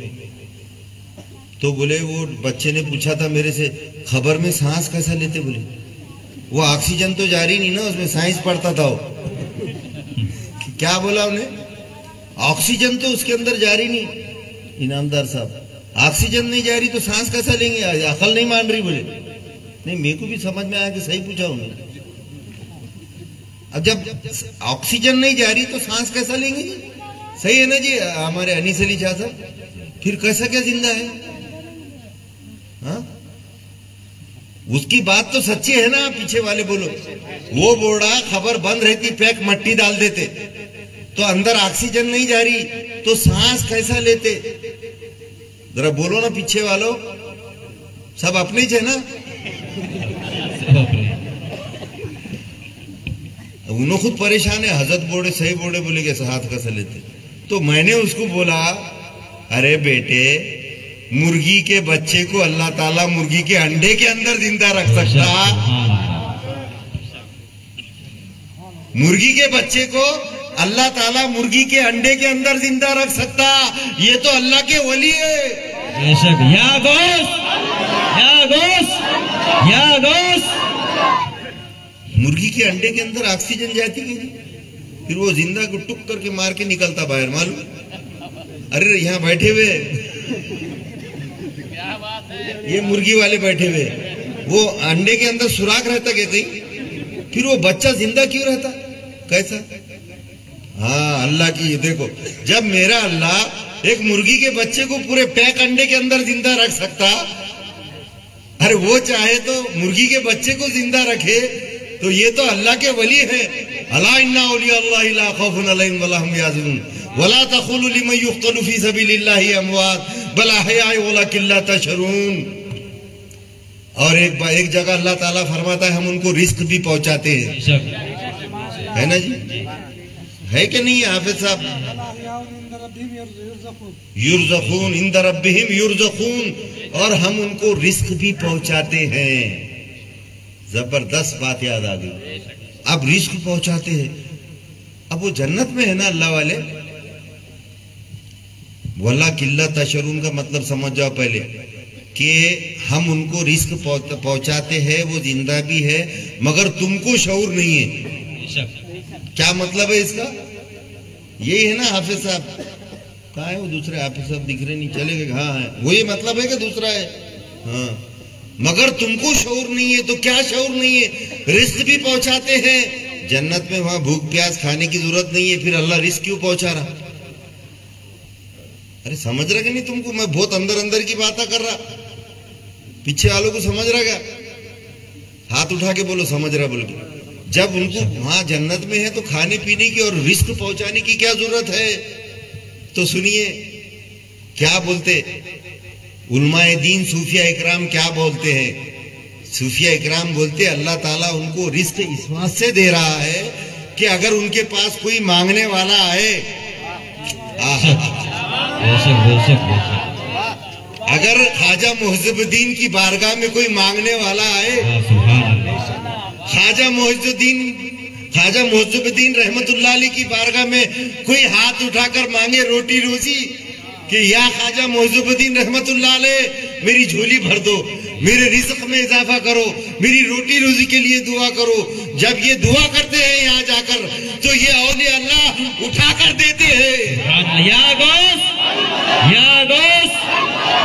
तो बोले वो बच्चे ने पूछा था मेरे से खबर में सांस कैसा लेते, बोले वो ऑक्सीजन तो जारी नहीं ना, उसमें साइंस पढ़ता था वो। क्या बोला उन्हें, ऑक्सीजन तो उसके अंदर जारी नहीं। इनामदार साहब ऑक्सीजन नहीं जारी तो सांस कैसा लेंगे, अकल नहीं मान रही। बोले नहीं मेरे को भी समझ में आया कि सही पूछा उन्होंने। अब जब ऑक्सीजन नहीं जा रही तो सांस कैसा लेंगे, सही है ना जी हमारे अनीस अली शाह साहब? फिर कैसा क्या जिंदा है? हाँ, उसकी बात तो सच्ची है ना। पीछे वाले बोलो, वो बोड़ा खबर बंद रहती, पैक मट्टी डाल देते तो अंदर ऑक्सीजन नहीं जा रही तो सांस कैसा लेते? जरा बोलो ना पीछे वालों, सब अपने ही है ना। उन्होंने खुद परेशान है, हजरत बोले सही बोले, बोले कैसे हाथ कैसे लेते? तो मैंने उसको बोला, अरे बेटे, मुर्गी के बच्चे को अल्लाह ताला मुर्गी के अंडे के अंदर जिंदा रख सकता? मुर्गी के बच्चे को अल्लाह ताला मुर्गी के अंडे के अंदर जिंदा रख सकता? ये तो अल्लाह के वली है। बेशक। या गौस, या गौस, या गौस। मुर्गी के अंडे के अंदर ऑक्सीजन जाती है, फिर वो जिंदा को टुक करके मार के निकलता बाहर, मालूम? अरे यहाँ बैठे हुए ये मुर्गी वाले बैठे हुए, वो अंडे के अंदर सुराख रहता क्या कहीं? फिर वो बच्चा जिंदा क्यों रहता? कैसा? हाँ, अल्लाह की देखो, जब मेरा अल्लाह एक मुर्गी के बच्चे को पूरे पैक अंडे के अंदर जिंदा रख सकता, अरे वो चाहे तो मुर्गी के बच्चे को जिंदा रखे, तो ये तो अल्लाह के वली है। अला इन्ना औलिया अल्लाह ला खौफुन अलैहिम वला हुम यहज़नून वला तक़ूलू लिमन युक़तलू फी सबीलिल्लाहि अमवात बल अहयाउ वलाकिन ला तशऊरून। और एक जगह अल्लाह ताला फरमाता है, हम उनको रिस्क भी पहुंचाते हैं, है ना जी? है कि नहीं हाफिज साहब? युरज़क़ून इंद रब्बिहिम युरज़क़ून, और हम उनको रिस्क भी पहुंचाते हैं। जबरदस्त बात याद आ गई। अब रिस्क पहुंचाते हैं, अब वो जन्नत में है ना अल्लाह वाले। वल्ला किल्ला तशरून का मतलब समझ जाओ पहले, कि हम उनको रिस्क पहुंचाते हैं, वो जिंदा भी है मगर तुमको शऊर नहीं है। क्या मतलब है इसका? यही है ना हाफिज साहब? कहाँ है वो दूसरे हाफिज साहब? दिख रहे नहीं, चले गए। हाँ है, वही मतलब है कि दूसरा है? हाँ, मगर तुमको शऊर नहीं है। तो क्या शऊर नहीं है? रिस्क भी पहुंचाते हैं, जन्नत में वहां भूख प्यास खाने की जरूरत नहीं है, फिर अल्लाह रिस्क क्यों पहुंचा रहा? अरे समझ रहा कि नहीं तुमको? मैं बहुत अंदर अंदर की बातें कर रहा, पीछे वालों को समझ रहा क्या? हाथ उठा के बोलो समझ रहा बोल के। जब उनको वहां जन्नत में है तो खाने पीने की और रिस्क पहुंचाने की क्या जरूरत है? तो सुनिए क्या बोलते उलमाए दीन सूफिया इकराम, क्या बोलते हैं? सूफिया इकराम बोलते अल्लाह ताला उनको रिस्क इस बात से दे रहा है कि अगर उनके पास कोई मांगने वाला आए, अगर ख्वाजा मुहिजुद्दीन की बारगाह में कोई मांगने वाला आए, ख्वाजा मुहिजुद्दीन रहमतुल्लाह अलैह की बारगाह में कोई हाथ उठाकर मांगे रोटी रोजी कि या ख्वाजा मुहिजुद्दीन रहमतुल्लाह अलैह मेरी झोली भर दो, मेरे रिज़्क़ में इजाफा करो, मेरी रोटी रोजी के लिए दुआ करो। जब ये दुआ करते हैं यहाँ जाकर तो ये औलिया अल्लाह उठा कर देते हैं। या गौस, या गौस,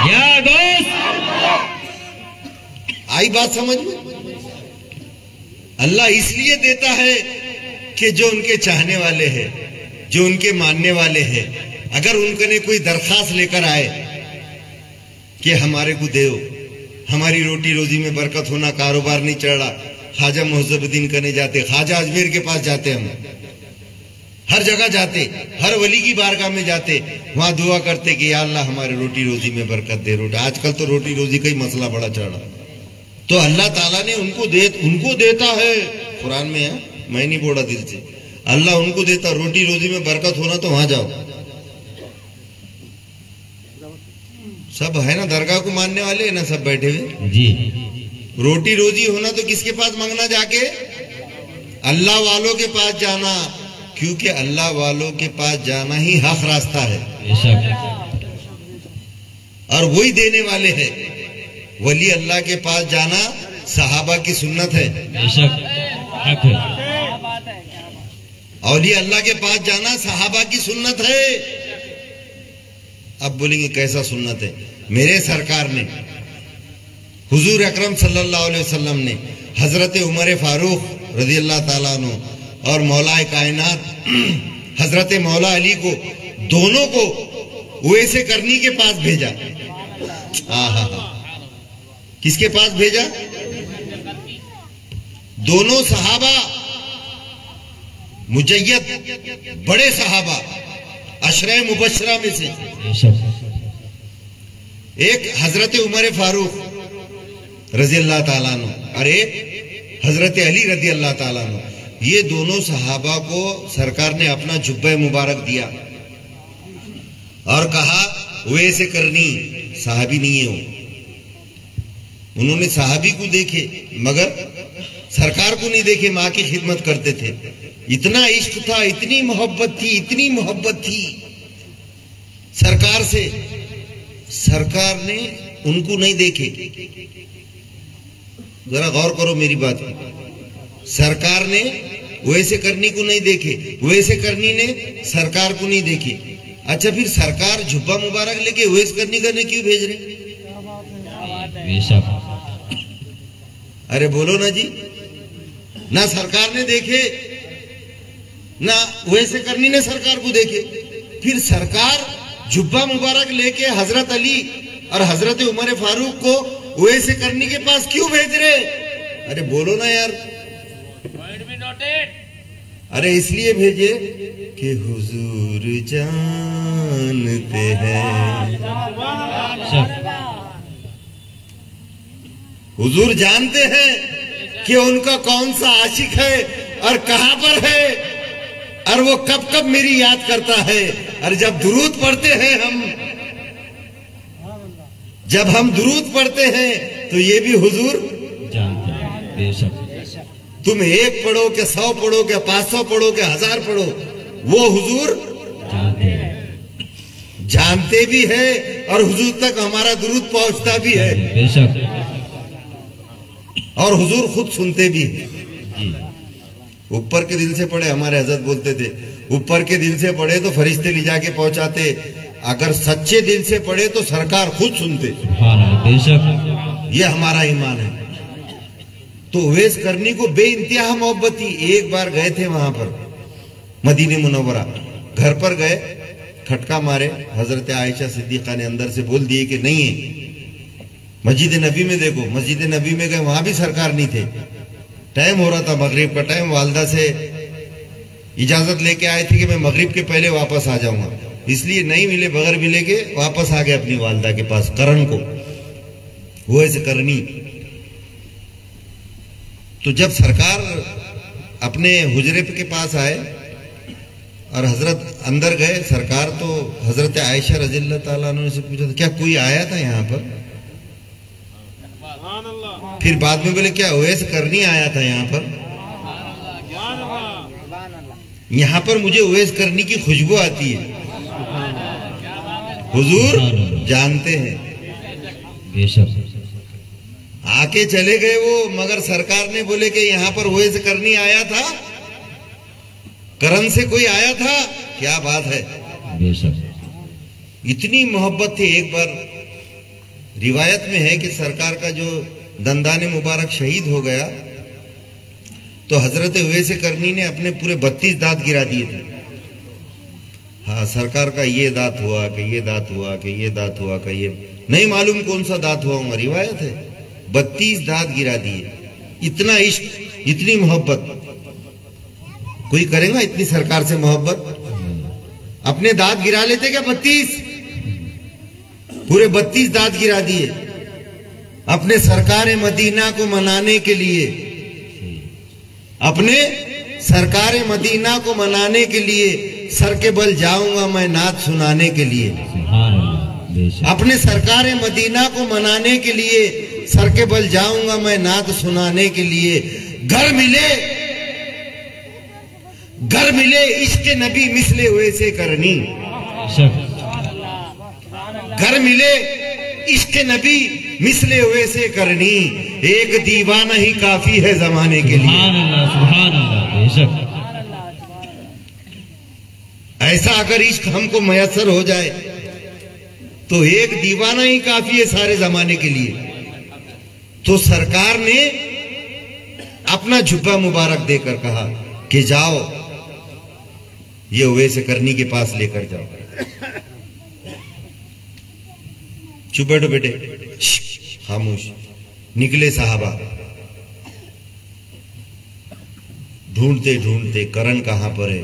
या गौस। आई बात समझ में? अल्लाह इसलिए देता है कि जो उनके चाहने वाले हैं, जो उनके मानने वाले हैं, अगर उनके कोई दरखास्त लेकर आए कि हमारे को दो, हमारी रोटी रोजी में बरकत होना, कारोबार नहीं चल रहा, ख्वाजा मुहिजुद्दीन करने जाते, ख्वाजा अजमेर के पास जाते, हम हर जगह जाते, हर वली की बारगाह में जाते, वहां दुआ करते कि या अल्लाह हमारे रोटी रोजी में बरकत दे। रोटी आजकल तो रोटी रोजी का ही मसला बड़ा चल रहा, तो अल्लाह ताला ने उनको देता है। कुरान में है, मैं नहीं बोला दिल से, अल्लाह उनको देता। रोटी रोजी में बरकत होना तो वहां जाओ, सब है ना, दरगाह को मानने वाले है ना, सब बैठे हुए जी। रोटी रोजी होना तो किसके पास मांगना? जाके अल्लाह वालों के पास जाना, क्योंकि अल्लाह वालों के पास जाना ही हक रास्ता है, और वही देने वाले हैं। वली अल्लाह के पास जाना सहाबा की सुन्नत है, औलिया अल्लाह के पास जाना सहाबा की सुन्नत है। अब बोलेंगे कैसा सुन्नत है? मेरे सरकार ने, हुजूर अकरम सल्लल्लाहु अलैहि वसल्लम ने हजरत उमर फारूक रज़ी अल्लाह ताला अन्हु और मौलाए कायनात हजरत मौला अली को दोनों को वैसे करनी के पास भेजा। किसके पास भेजा? दोनों सहाबा मुजय्यद बड़े सहाबा अशरे मुबशरा में से, एक हजरत उमर फारूक रजी अल्लाह ताला अन्हु और एक हजरत अली रजी अल्लाह ताला अन्हु, ये दोनों सहाबा को सरकार ने अपना जुब्बा मुबारक दिया और कहा वैसे करनी, साहबी नहीं है वो। उन्होंने साहबी को देखे मगर सरकार को नहीं देखे, माँ की खिदमत करते थे। इतना इश्क था, इतनी मोहब्बत थी, इतनी मोहब्बत थी सरकार से, सरकार ने उनको नहीं देखे। जरा गौर करो मेरी बात, सरकार ने वैसे करनी को नहीं देखे, वैसे करनी ने सरकार को नहीं देखे। अच्छा, फिर सरकार जुब्बा मुबारक लेके वैसे करने क्यों भेज रहे? अरे बोलो ना जी, ना सरकार ने देखे ना वैसे करनी ने सरकार को देखे, फिर सरकार जुब्बा मुबारक लेके हजरत अली और हजरत उमर फारूक को वैसे करनी के पास क्यों भेज रहे? अरे बोलो ना यार। अरे इसलिए भेजे कि हुजूर जानते हैं, हुजूर जानते हैं कि उनका कौन सा आशिक है और कहां पर है और वो कब कब मेरी याद करता है। और जब दुरूद पढ़ते हैं जब हम दुरूद पढ़ते हैं तो ये भी हुजूर जानते हैं। बेशक तुम 1 पढ़ो के 100 पढ़ो के 500 पढ़ो के 1000 पढ़ो, वो हुजूर जानते भी है और हुजूर तक हमारा दुरूद पहुंचता भी है। बेशक और हुजूर खुद सुनते भी है। ऊपर के दिल से पढ़े, हमारे हजरत बोलते थे, ऊपर के दिल से पढ़े तो फरिश्ते ले जाके पहुंचाते, अगर सच्चे दिल से पढ़े तो सरकार खुद सुनते। बेशक ये हमारा ईमान है। तो वेस करनी को बेइंतहा मोहब्बत थी। एक बार गए थे वहां पर मदीने मुनव्वरा, घर पर गए, खटका मारे, हजरत आयशा सिद्दीका ने अंदर से बोल दिए कि नहीं है। मस्जिद नबी में देखो, मस्जिद नबी में गए, वहां भी सरकार नहीं थे। टाइम हो रहा था मगरिब का टाइम, वालदा से इजाजत लेके आए थे कि मैं मगरिब के पहले वापस आ जाऊंगा, इसलिए नहीं मिले, बगैर मिले के वापस आ गए अपनी वालदा के पास करण को, वो ऐसे करनी। तो जब सरकार अपने हुजरे के पास आए और हजरत अंदर गए, सरकार तो हजरत आयशा रज़ी अल्लाह ताला अन्हा से पूछा था क्या कोई आया था यहाँ पर? फिर बाद में बोले क्या ओवैस करनी आया था यहाँ पर? यहाँ पर मुझे ओवैस करनी की खुशबू आती है। हुजूर जानते हैं। बेशक आके चले गए वो, मगर सरकार ने बोले कि यहाँ पर ओवैस करनी आया था, करन से कोई आया था। क्या बात है। बेशक इतनी मोहब्बत थी। एक बार रिवायत में है कि सरकार का जो दंदाने मुबारक शहीद हो गया तो हजरत ओवैस करनी ने अपने पूरे 32 दांत गिरा दिए थे। हाँ, सरकार का ये दांत हुआ कि ये दांत हुआ कि ये दांत हुआ कि ये नहीं मालूम कौन सा दांत हुआ होगा, रिवायत है 32 दांत गिरा दिए। इतना इश्क, इतनी मोहब्बत, कोई करेगा इतनी सरकार से मोहब्बत? अपने दांत गिरा लेते क्या? 32 पूरे 32 दांत गिरा दिए अपने सरकार मदीना को मनाने के लिए, अपने सरकार मदीना को मनाने के लिए। सर के बल जाऊंगा मैं नात सुनाने के लिए, अपने सरकार मदीना को मनाने के लिए सर के बल जाऊंगा मैं नात सुनाने के लिए। घर मिले इश्क नबी मिसले वैसे करनी, घर मिले इश्क नबी मिसले वैसे करनी। एक दीवाना ही काफी है जमाने के लिए। सुभान अल्लाह। बेशक ऐसा अगर इश्क हमको मयसर हो जाए तो एक दीवाना ही काफी है सारे जमाने के लिए। तो सरकार ने अपना जुब्बा मुबारक देकर कहा कि जाओ ये ओवैस करनी के पास लेकर जाओ। चुप बैठो बेटे, खामोश। निकले साहबा, ढूंढते ढूंढते करण कहां पर है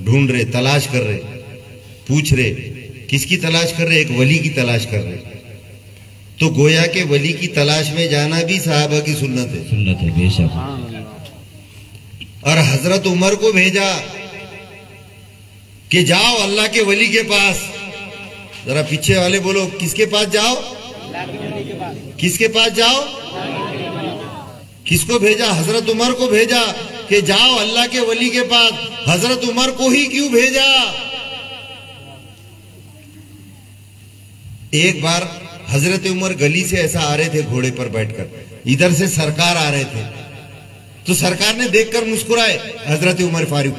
ढूंढ रहे, तलाश कर रहे, पूछ रहे। किसकी तलाश कर रहे? एक वली की तलाश कर रहे। तो गोया के वली की तलाश में जाना भी साहबा की सुन्नत है। सुन्नत है, बेशक। और हजरत उमर को भेजा कि जाओ अल्लाह के वली के पास। जरा पीछे वाले बोलो, किसके पास जाओ? किसके पास जाओ? किसको भेजा? हजरत उमर को भेजा कि जाओ अल्लाह के वली के पास। हजरत उमर को ही क्यों भेजा? एक बार हजरत उमर गली से ऐसा आ रहे थे घोड़े पर बैठकर, इधर से सरकार आ रहे थे, तो सरकार ने देखकर मुस्कुराए हजरत उमर फारूक।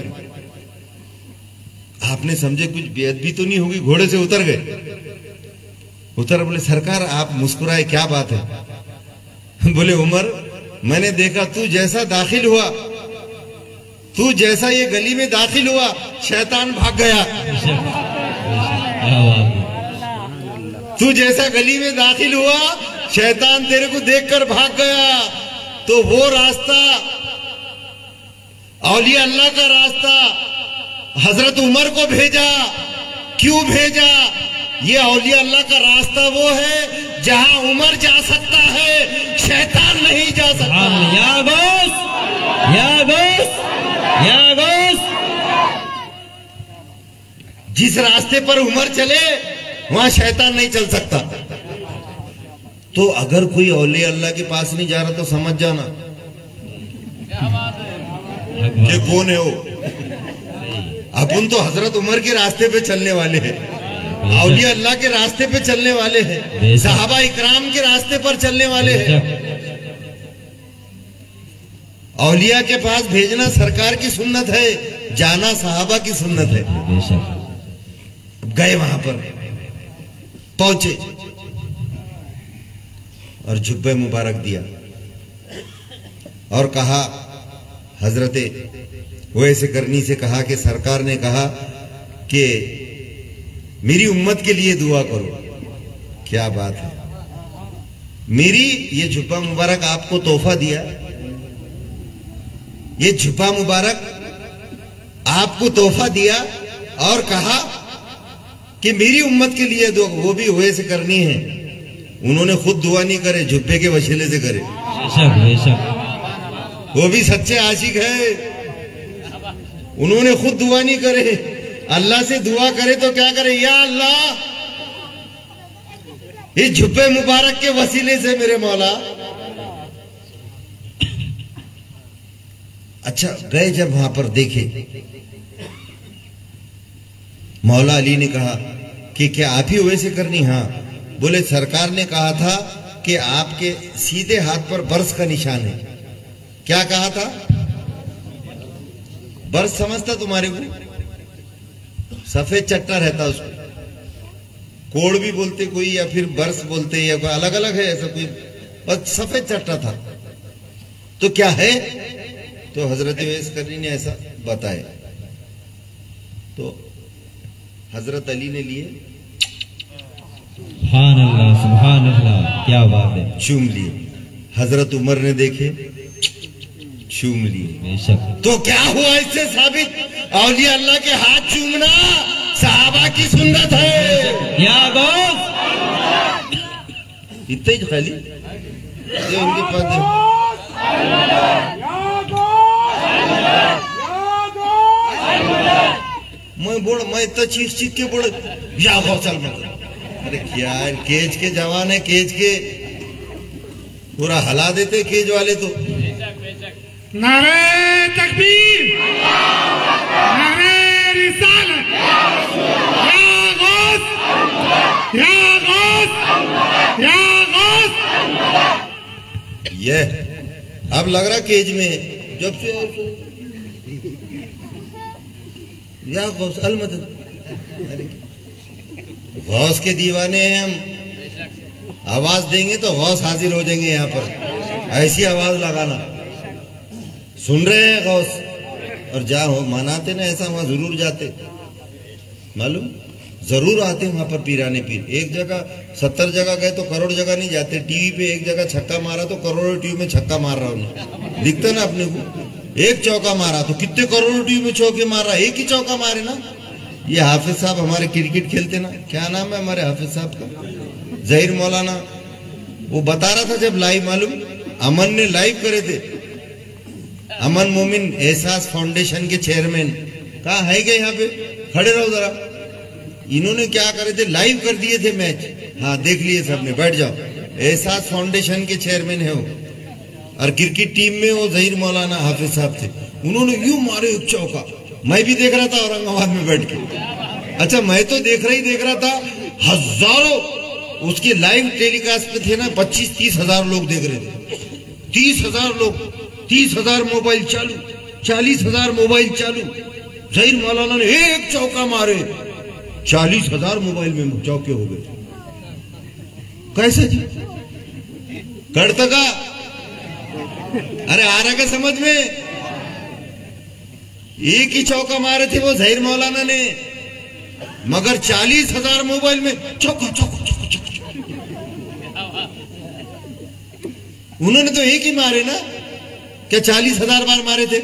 आपने समझे कुछ बेअदबी तो नहीं होगी, घोड़े से उतर गए। उतर बोले, सरकार आप मुस्कुराए, क्या बात है? बोले, उमर मैंने देखा तू जैसा दाखिल हुआ, तू जैसा ये गली में दाखिल हुआ, शैतान भाग गया। तू जैसा गली में दाखिल हुआ, शैतान तेरे को देखकर भाग गया। तो वो रास्ता, औलिया अल्लाह का रास्ता, हजरत उमर को भेजा। क्यों भेजा? ये औलिया अल्लाह का रास्ता वो है जहां उमर जा सकता है, शैतान नहीं जा सकता। या गौस, या गौस, या गौस। जिस रास्ते पर उमर चले वहां शैतान नहीं चल सकता। तो अगर कोई औलिया अल्लाह के पास नहीं जा रहा तो समझ जाना ये कौन है वो। अपन तो हजरत उमर के रास्ते पे चलने वाले हैं, औलिया अल्लाह के रास्ते पे चलने वाले हैं, सहाबा इकराम के रास्ते पर चलने वाले हैं। औलिया के पास भेजना सरकार की सुन्नत है, जाना सहाबा की सुन्नत है। गए वहां पर, पहुंचे और जुब्बे मुबारक दिया और कहा, हजरते वैसे करनी से कहा कि सरकार ने कहा कि मेरी उम्मत के लिए दुआ करो। क्या बात है, मेरी ये जुब्बा मुबारक आपको तोहफा दिया, ये जुब्बा मुबारक आपको तोहफा दिया और कहा कि मेरी उम्मत के लिए दुआ। वो भी हुए से करनी है, उन्होंने खुद दुआ नहीं करे, जुब्बे के वसीले से करे। बेशक, बेशक। वो भी सच्चे आशिक है, उन्होंने खुद दुआ नहीं करे, अल्लाह से दुआ करे तो क्या करे, या अल्लाह इस जुब्बे मुबारक के वसीले से मेरे मौला। अच्छा, गए जब वहां पर देखे, मौला अली ने कहा कि क्या आप ही वैसे करनी? हाँ। बोले, सरकार ने कहा था कि आपके सीधे हाथ पर बर्स का निशान है। क्या कहा था? बर्स समझता तुम्हारे को? सफेद चट्टा रहता उसको, कोड़ भी बोलते कोई, या फिर बर्स बोलते, या कोई अलग अलग है ऐसा कोई, बस सफेद चट्टा था। तो क्या है? तो हजरत वैस करनी ने ऐसा बताया। तो हजरत अली ने लिए, सुभान अल्लाह, सुभान अल्लाह, क्या बात है, चूम लिए। हजरत उमर ने देखे, चूम लिए। बेशक। तो क्या हुआ इससे साबित? औलिया अल्लाह के हाथ चूमना सहाबा की सुन्नत है। या गौस, इतना ही खाली ये उनके पास मैं इतना चीख के बोल, या चल मत। अरे क्या केज के जवान है, केज के पूरा हला देते केज वाले तो। नारे तकबीर, नारे रिसालत, या गौस, या गौस, या गौस। ये अब लग रहा केज में है, जब से या गौस अलमदद। गौस के दीवाने हैं हम, आवाज देंगे तो गौस हाजिर हो जाएंगे यहाँ पर, ऐसी आवाज लगाना। सुन रहे हैं गौस, और जा हो मनाते ना ऐसा, वहां जरूर जाते, मालूम जरूर आते वहां पर पीराने पीर। एक जगह 70 जगह गए तो करोड़ जगह नहीं जाते। टीवी पे एक जगह छक्का मारा तो करोड़ों टीवी में छक्का मार रहा हूं, दिखता ना अपने को। एक चौका मारा तो कितने करोड़ों टीवी में चौके मार रहा, एक ही चौका मारे ना। ये हाफिज साहब हमारे क्रिकेट खेलते ना, क्या नाम है हमारे हाफिज साहब का, जहीर मौलाना, वो बता रहा था जब लाइव, मालूम अमन ने लाइव करे थे, अमन मोमिन एहसास फाउंडेशन के चेयरमैन, कहा है क्या यहाँ पे, खड़े रहो जरा। इन्होंने क्या करे थे, लाइव कर दिए थे मैच। हाँ देख लिए सबने, बैठ जाओ। एहसास फाउंडेशन के चेयरमैन है वो, और क्रिकेट टीम में वो जहीर मौलाना हाफिज साहब थे। उन्होंने यूं मारे एक चौका, मैं भी देख रहा था औरंगाबाद में बैठ के। अच्छा मैं तो देख रहा था, हजारों उसके लाइव टेलीकास्ट पे थे ना, 25-30 हजार लोग देख रहे थे। 30 हजार लोग, 30 हजार मोबाइल चालू, 40 हजार मोबाइल चालू। जहीर मौलाना ने एक चौका मारे, 40 हजार मोबाइल में चौके हो गए। कैसे जी करता का, अरे आ रहा का समझ में। एक ही चौका मारे थे वो जहीर मौलाना ने, मगर 40 हजार मोबाइल में चौका चौका चौका चौका। उन्होंने तो एक ही मारे ना, क्या 40 हजार बार मारे थे,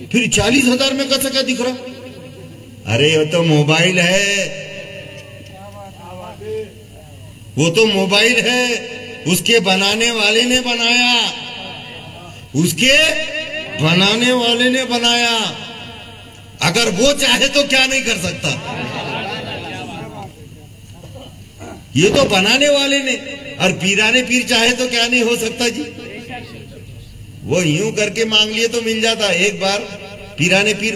फिर 40 हजार में कैसा क्या दिख रहा। अरे वो तो मोबाइल है, वो तो मोबाइल है, उसके बनाने वाले ने बनाया, उसके बनाने वाले ने बनाया। अगर वो चाहे तो क्या नहीं कर सकता, ये तो बनाने वाले ने, और पीराने पीर चाहे तो क्या नहीं हो सकता जी। वो यूं करके मांग लिए तो मिल जाता। एक बार पीराने पीर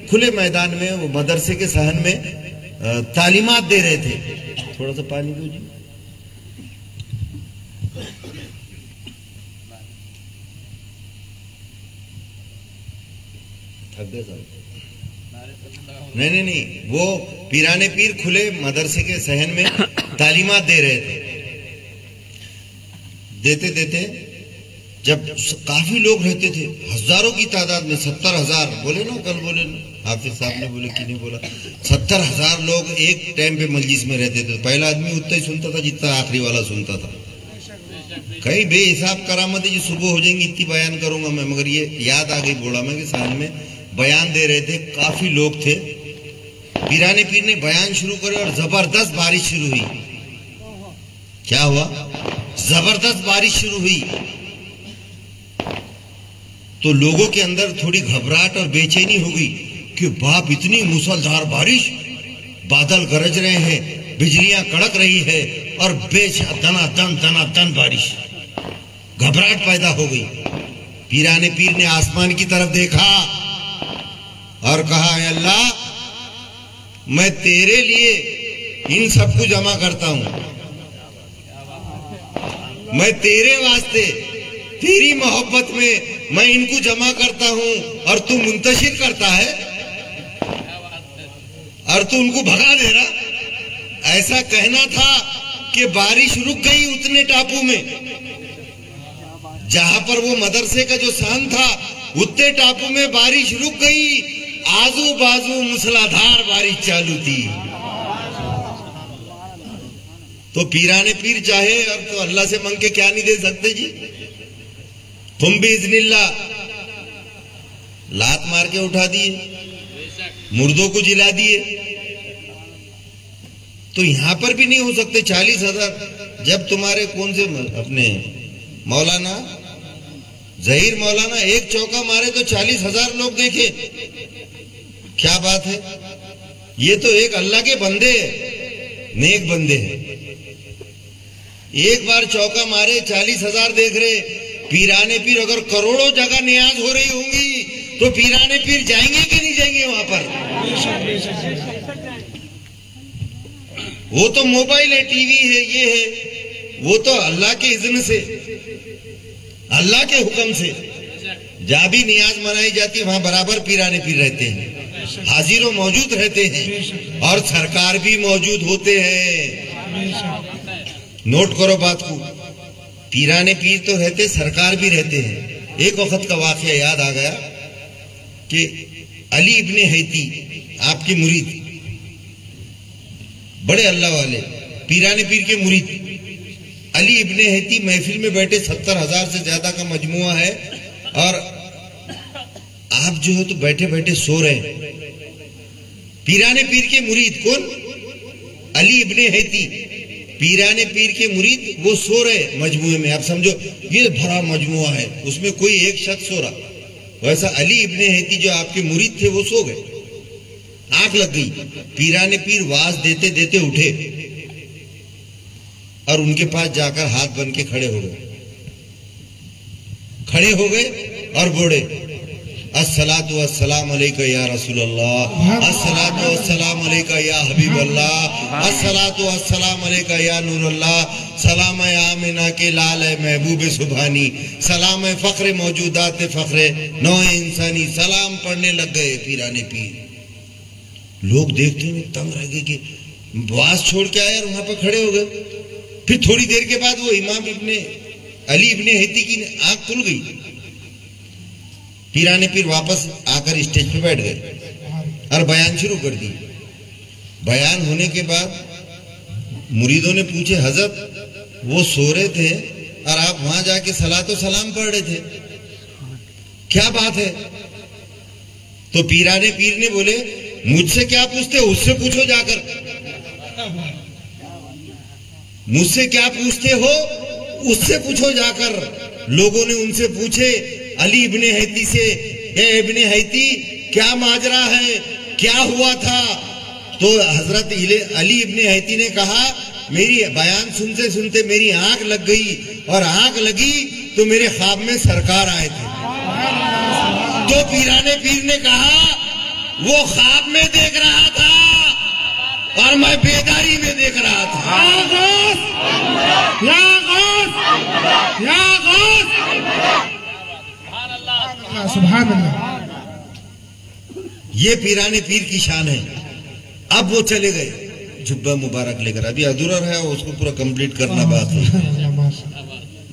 खुले मैदान में, वो मदरसे के सहन में तालीमात दे रहे थे। थोड़ा सा पानी दो जी। थक गए साहब। नहीं, वो पीराने पीर खुले मदरसे के सहन में तालीमात दे रहे थे। देते देते जब काफी लोग रहते थे, हजारों की तादाद में, 70 हजार बोले ना, कल बोले ना हाफिज साहब ने, बोले कि नहीं बोला, 70 हजार लोग एक टाइम पे मजलिस में रहते थे। पहला आदमी उतना ही सुनता था जितना आखिरी वाला सुनता था। कहीं बेहिसाब करामत जो सुबह हो जाएंगी इतनी बयान करूंगा मैं, मगर ये याद आ गई बोला मैं कि सहन में बयान दे रहे थे, काफी लोग थे। पीराने पीर ने बयान शुरू करे और जबरदस्त बारिश शुरू हुई। क्या हुआ, जबरदस्त बारिश शुरू हुई तो लोगों के अंदर थोड़ी घबराहट और बेचैनी हो गई कि बाप इतनी मूसलधार बारिश, बादल गरज रहे हैं, बिजलियां कड़क रही है और दनादन बारिश। घबराहट पैदा हो गई। पीराने पीर ने आसमान की तरफ देखा और कहा, अल्लाह मैं तेरे लिए इन सबको जमा करता हूं, मैं तेरे वास्ते, तेरी मोहब्बत में मैं इनको जमा करता हूं, और तू मुंतशिर करता है और तू उनको भगा दे रहा। ऐसा कहना था कि बारिश रुक गई उतने टापू में, जहां पर वो मदरसे का जो स्थान था, उतने टापू में बारिश रुक गई, आजू बाजू मूसलाधार बारिश चालू थी। तो पीराने पीर चाहे और तो अल्लाह से मांग के क्या नहीं दे सकते जी। तुम भी इज़्निल्लाह लात मार के उठा दिए, मुर्दों को जिला दिए, तो यहां पर भी नहीं हो सकते 40 हजार। जब तुम्हारे कौन से अपने मौलाना जहीर मौलाना एक चौका मारे तो 40 हजार लोग देखे, क्या बात है। ये तो एक अल्लाह के बंदे, नेक बंदे हैं। एक बार चौका मारे 40 हजार देख रहे। पीराने पीर अगर करोड़ों जगह नियाज हो रही होंगी तो पीराने पीर जाएंगे कि नहीं जाएंगे वहां पर। वो तो मोबाइल है, टीवी है, ये है, वो तो अल्लाह के इज़्न से, अल्लाह के हुक्म से जहां भी नियाज मनाई जाती है वहां बराबर पीराने पीर रहते हैं, हाजिर मौजूद रहते हैं, और सरकार भी मौजूद होते हैं। नोट करो बात को, पीराने पीर तो रहते, सरकार भी रहते हैं। एक वक्त का वाकया याद आ गया कि अली इब्ने हैती आपके मुरीद, बड़े अल्लाह वाले पीराने पीर के मुरीद अली इब्ने हैती महफिल में बैठे 70,000 से ज्यादा का मजमुआ है और आप जो है तो बैठे बैठे सो रहे हैं। पीराने पीर के मुरीद कौन? अली इब्ने हैती पीराने पीर के मुरीद वो सो रहे मजमुए में। आप समझो ये भरा मजमुआ है, उसमें कोई एक शख्स सो रहा, वैसा अली इब्ने हैती जो आपके मुरीद थे वो सो गए, आंख लग गई। पीराने पीर वाज देते देते उठे और उनके पास जाकर हाथ बन के खड़े हो गए और बोले अस्सलातु वस्सलाम अलैका या रसूल अल्लाह, अस्सलातु वस्सलाम अलैका या हबीब अल्लाह, अस्सलातु वस्सलाम अलैका या नूर अल्लाह, सलाम है आमिना के लाल है महबूब सुभानी, सलाम है फख्र मौजूदात फख्र नौ इंसानी। सलाम पढ़ने लग गए पीराने पीर। लोग देखते हुए तंग रह गए कि वाज छोड़ के आए और वहां पर खड़े हो गए। फिर थोड़ी देर के बाद वो इमाम इब्ने अली इब्ने हैती की आंख खुल गई। पीराने पीर वापस आकर स्टेज पे बैठ गए और बयान शुरू कर दी। बयान होने के बाद मुरीदों ने पूछे हजरत वो सो रहे थे और आप वहां जाके सलातो सलाम पढ़ रहे थे, क्या बात है? तो पीराने पीर ने बोले मुझसे क्या पूछते हो, उससे पूछो जाकर। मुझसे क्या पूछते हो उससे पूछो जाकर। लोगों ने उनसे पूछे अली इब्ने हैती से, ए इब्ने हैती क्या माजरा है, क्या हुआ था? तो हजरत अली इब्ने हैती ने कहा मेरी बयान सुनते सुनते मेरी आंख लग गई और आंख लगी तो मेरे ख्वाब में सरकार आए थे। तो पीराने पीर ने कहा वो ख्वाब में देख रहा था और मैं बेदारी में देख रहा था। सुभान अल्लाह। ये पीराने पीर की शान है। अब वो चले गए जुब्बा मुबारक लेकर, अभी अधूरा है उसको पूरा कंप्लीट करना बात है।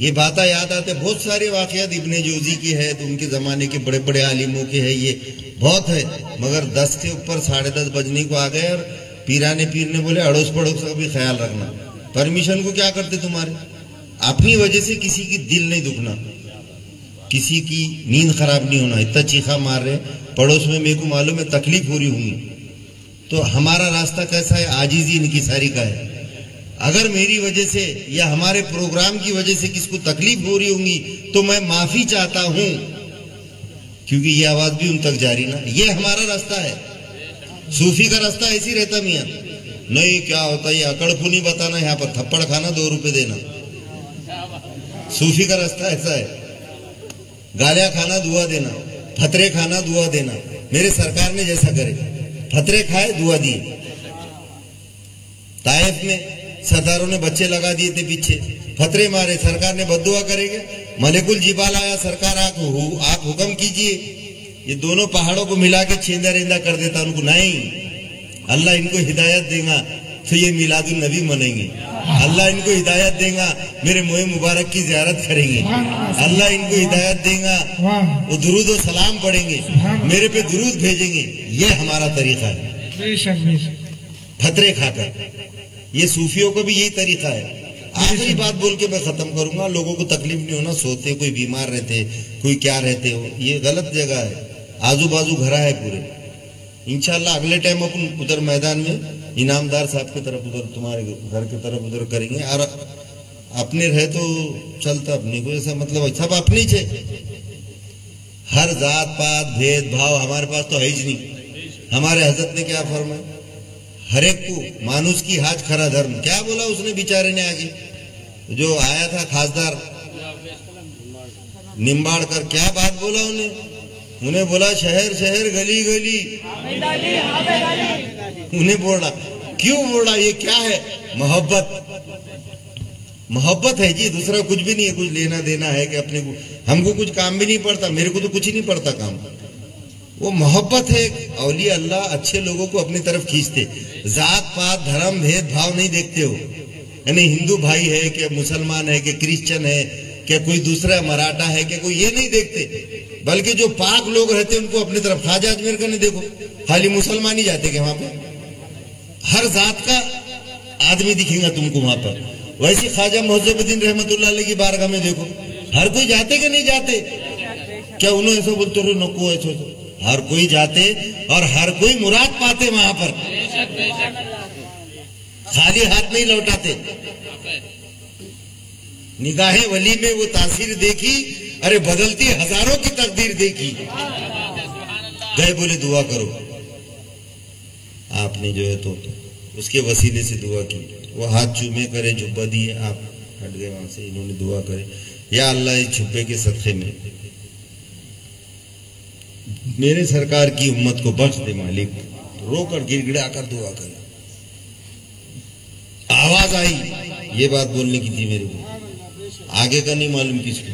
ये बातें याद आते, बहुत सारे वाकयात इब्ने जोजी की है, तो उनके जमाने के बड़े बड़े आलिमों के है, ये बहुत है। मगर 10 के ऊपर 10:30 बजने को आ गए और पीराने पीर ने बोले अड़ोस पड़ोस का भी ख्याल रखना। परमिशन को क्या करते तुम्हारे? अपनी वजह से किसी की दिल नहीं दुखना, किसी की नींद खराब नहीं होना। इतना चीखा मार रहे पड़ोस में, मेरे को मालूम है तकलीफ हो रही होंगी। तो हमारा रास्ता कैसा है? आजीजी इनकिसारी का है। अगर मेरी वजह से या हमारे प्रोग्राम की वजह से किसको तकलीफ हो रही होंगी तो मैं माफी चाहता हूं, क्योंकि ये आवाज भी उन तक जारी ना। ये हमारा रास्ता है, सूफी का रास्ता ऐसी रहता मियां। नहीं क्या होता ये अकड़फू नहीं बताना, यहाँ पर थप्पड़ खाना 2 रुपए देना। सूफी का रास्ता ऐसा है, गालियां खाना दुआ देना, फतरे खाना दुआ देना। मेरे सरकार ने जैसा करे, फतरे खाए दुआ दिए। ताइफ में सरदारों ने बच्चे लगा दिए थे पीछे, फतरे मारे, सरकार ने बद्दुआ करेंगे। मलिकुल जिबाल आया, सरकार आप हुक्म कीजिए, ये दोनों पहाड़ों को मिला के छेंदा रेंदा कर देता। उनको नहीं, अल्लाह इनको हिदायत देगा तो ये मिलादुन नबी मनाएंगे। अल्लाह इनको हिदायत देगा, मेरे मोए मुबारक की ज़ियारत करेंगे। अल्लाह इनको हिदायत देगा, वो दुरूद और सलाम पढ़ेंगे, मेरे पे दुरूद भेजेंगे। ये हमारा तरीका है, फतरे खाकर। ये सूफियों का भी यही तरीका है। आखिरी बात बोल के मैं खत्म करूंगा, लोगों को तकलीफ नहीं होना। सोते कोई बीमार रहते, कोई क्या रहते हो, ये गलत जगह है। आजू बाजू घरा है पूरे। इंशाल्लाह अगले टाइम अपन उधर मैदान में इनामदार साहब की तरफ, उधर तुम्हारे घर की तरफ उधर करेंगे। और अपने रहे तो चलता अपने को, ऐसा मतलब सब अपनी छे। हर जात पात भेदभाव हमारे पास तो है ही नहीं। हमारे हजरत ने क्या फरमाया, हर एक को मानुस की हाज खरा धर्म। क्या बोला उसने बेचारे ने आगे, जो आया था खासदार निम्बाड़कर, क्या बात बोला उन्हें बोला शहर शहर गली गली। उन्हें बोला क्यों बोला, ये क्या है? मोहब्बत है जी, दूसरा कुछ भी नहीं है। कुछ लेना देना है कि अपने को, हमको कुछ काम भी नहीं पड़ता, मेरे को तो कुछ ही नहीं पड़ता काम। वो मोहब्बत है। औलिया अल्लाह अच्छे लोगों को अपनी तरफ खींचते, जात पात धर्म भेदभाव नहीं देखते हो। यानी हिंदू भाई है कि मुसलमान है कि क्रिश्चियन है कि कोई दूसरा मराठा है कि कोई, ये नहीं देखते। बल्कि जो पाक लोग रहते उनको अपनी तरफ। ख्वाजा अजमेर का नहीं देखो, खाली मुसलमान ही जाते कि वहां पे। हर जात का आदमी दिखेगा तुमको वहां पर। वैसे ख्वाजा मुअज्जमुद्दीन रहमतुल्लाह अलैह की बारगाह में देखो, हर कोई जाते कि नहीं जाते? क्या उन्होंने ऐसा बोलते रहे नको ऐसा? हर कोई जाते और हर कोई मुराद पाते वहां पर, खाली हाथ नहीं लौटाते। निगाहे वली में वो तासीर देखी, अरे बदलती हजारों की तकदीर देखी। गए बोले दुआ करो, आपने जो है तो उसके वसीले से दुआ की। वो हाथ चूमे करे, जुब्बा दिए, आप हट गए वहां से। इन्होंने दुआ करे, या अल्लाह इस जुब्बे के सदक़े में मेरे सरकार की उम्मत को बख्श दे मालिक। रोकर गिड़गिड़ा कर दुआ करे। आवाज आई, ये बात बोलने की थी मेरे को, आगे का नहीं मालूम किसको।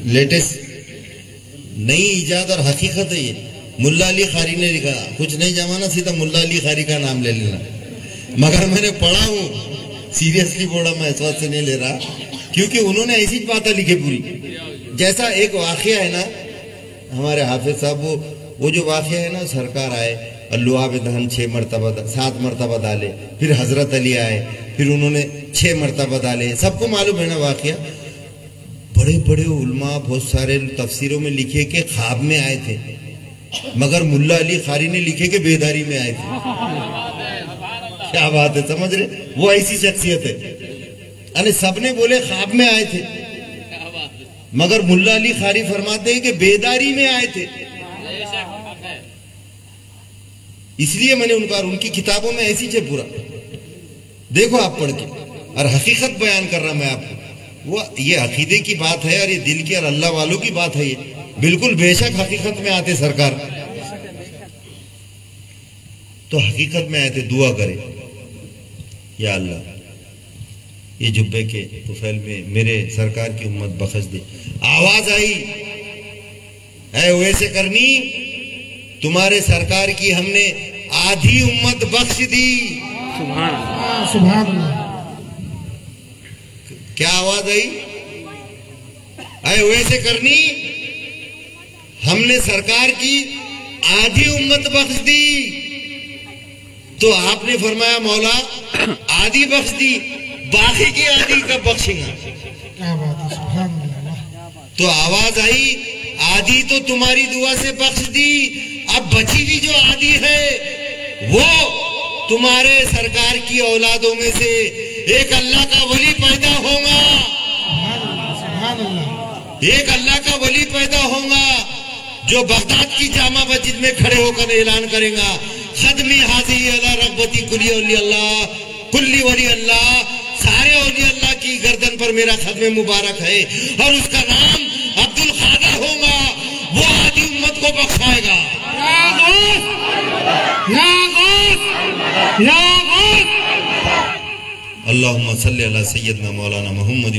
लेटेस्ट नई इजाद और हकीकत है ये। मुल्ला अली खारी ने लिखा, कुछ नहीं जमाना, सीधा मुल्ला अली खारी का नाम ले लेना। मगर मैंने पढ़ा हूं, सीरियसली बोला, मैं इस बात से नहीं ले रहा, क्योंकि उन्होंने ऐसी बातें लिखी पूरी। जैसा एक वाकया है ना, हमारे हाफिज साहब वो जो वाकया है ना, सरकार आए और लुआ में दहन 7 मरतबा डाले, फिर हजरत अली आए, फिर उन्होंने 6 मरतबा डाले। सबको मालूम है ना वाकया। बड़े बड़े उलमा बहुत सारे तफसीरों में लिखे कि ख्वाब में आए थे, मगर मुल्ला अली खारी ने लिखे कि बेदारी में आए थे। क्या बात है, समझ रहे? वो ऐसी शख्सियत है। अरे सबने बोले ख्वाब में आए थे, मगर मुल्ला अली खारी फरमाते हैं कि बेदारी में आए थे। इसलिए मैंने उनकी किताबों में ऐसी है पूरा, देखो आप पढ़ के, और हकीकत बयान कर रहा मैं आपको। वो ये अकीदे की बात है और ये दिल की और अल्लाह वालों की बात है। ये बिल्कुल बेशक हकीकत में आते सरकार, तो हकीकत में आए थे। दुआ करे, या अल्लाह ये जुब्बे के तुफैल में मेरे सरकार की उम्मत बख्श दे। आवाज आई, है वैसे करनी, तुम्हारे सरकार की हमने आधी उम्मत बख्श दी। सुभान अल्लाह। क्या आवाज आई? है वैसे करनी, हमने सरकार की आधी उम्मत बख्श दी। तो आपने फरमाया मौला आधी बख्श दी, बाकी की आधी कब बख्शेंगा? क्या बात है, सुभान अल्लाह। तो आवाज आई, आधी तो तुम्हारी दुआ से बख्श दी, अब बची हुई जो आधी है वो तुम्हारे सरकार की औलादों में से एक अल्लाह का वली पैदा होगा। सुभान अल्लाह। एक अल्लाह का वली पैदा होगा जो बगदाद की जामा मस्जिद में खड़े होकर ऐलान करेगा, खदमी हाजी अला रगबती कुली वली अल्लाह, कुल्ली वली अल्लाह, सारे औली अल्लाह की गर्दन पर मेरा खत्म मुबारक है, और उसका नाम अब्दुल खादर होगा। वो आधी उम्मत को बख्शाएगा। अल्लाहुम्मा सल्ली अला सय्यदना मौलाना मुहम्मद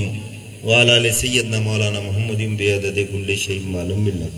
व अला आलि सय्यदना मौलाना मुहम्मद बिअदद कुल्ली शैइन मालूम बिल्लाह।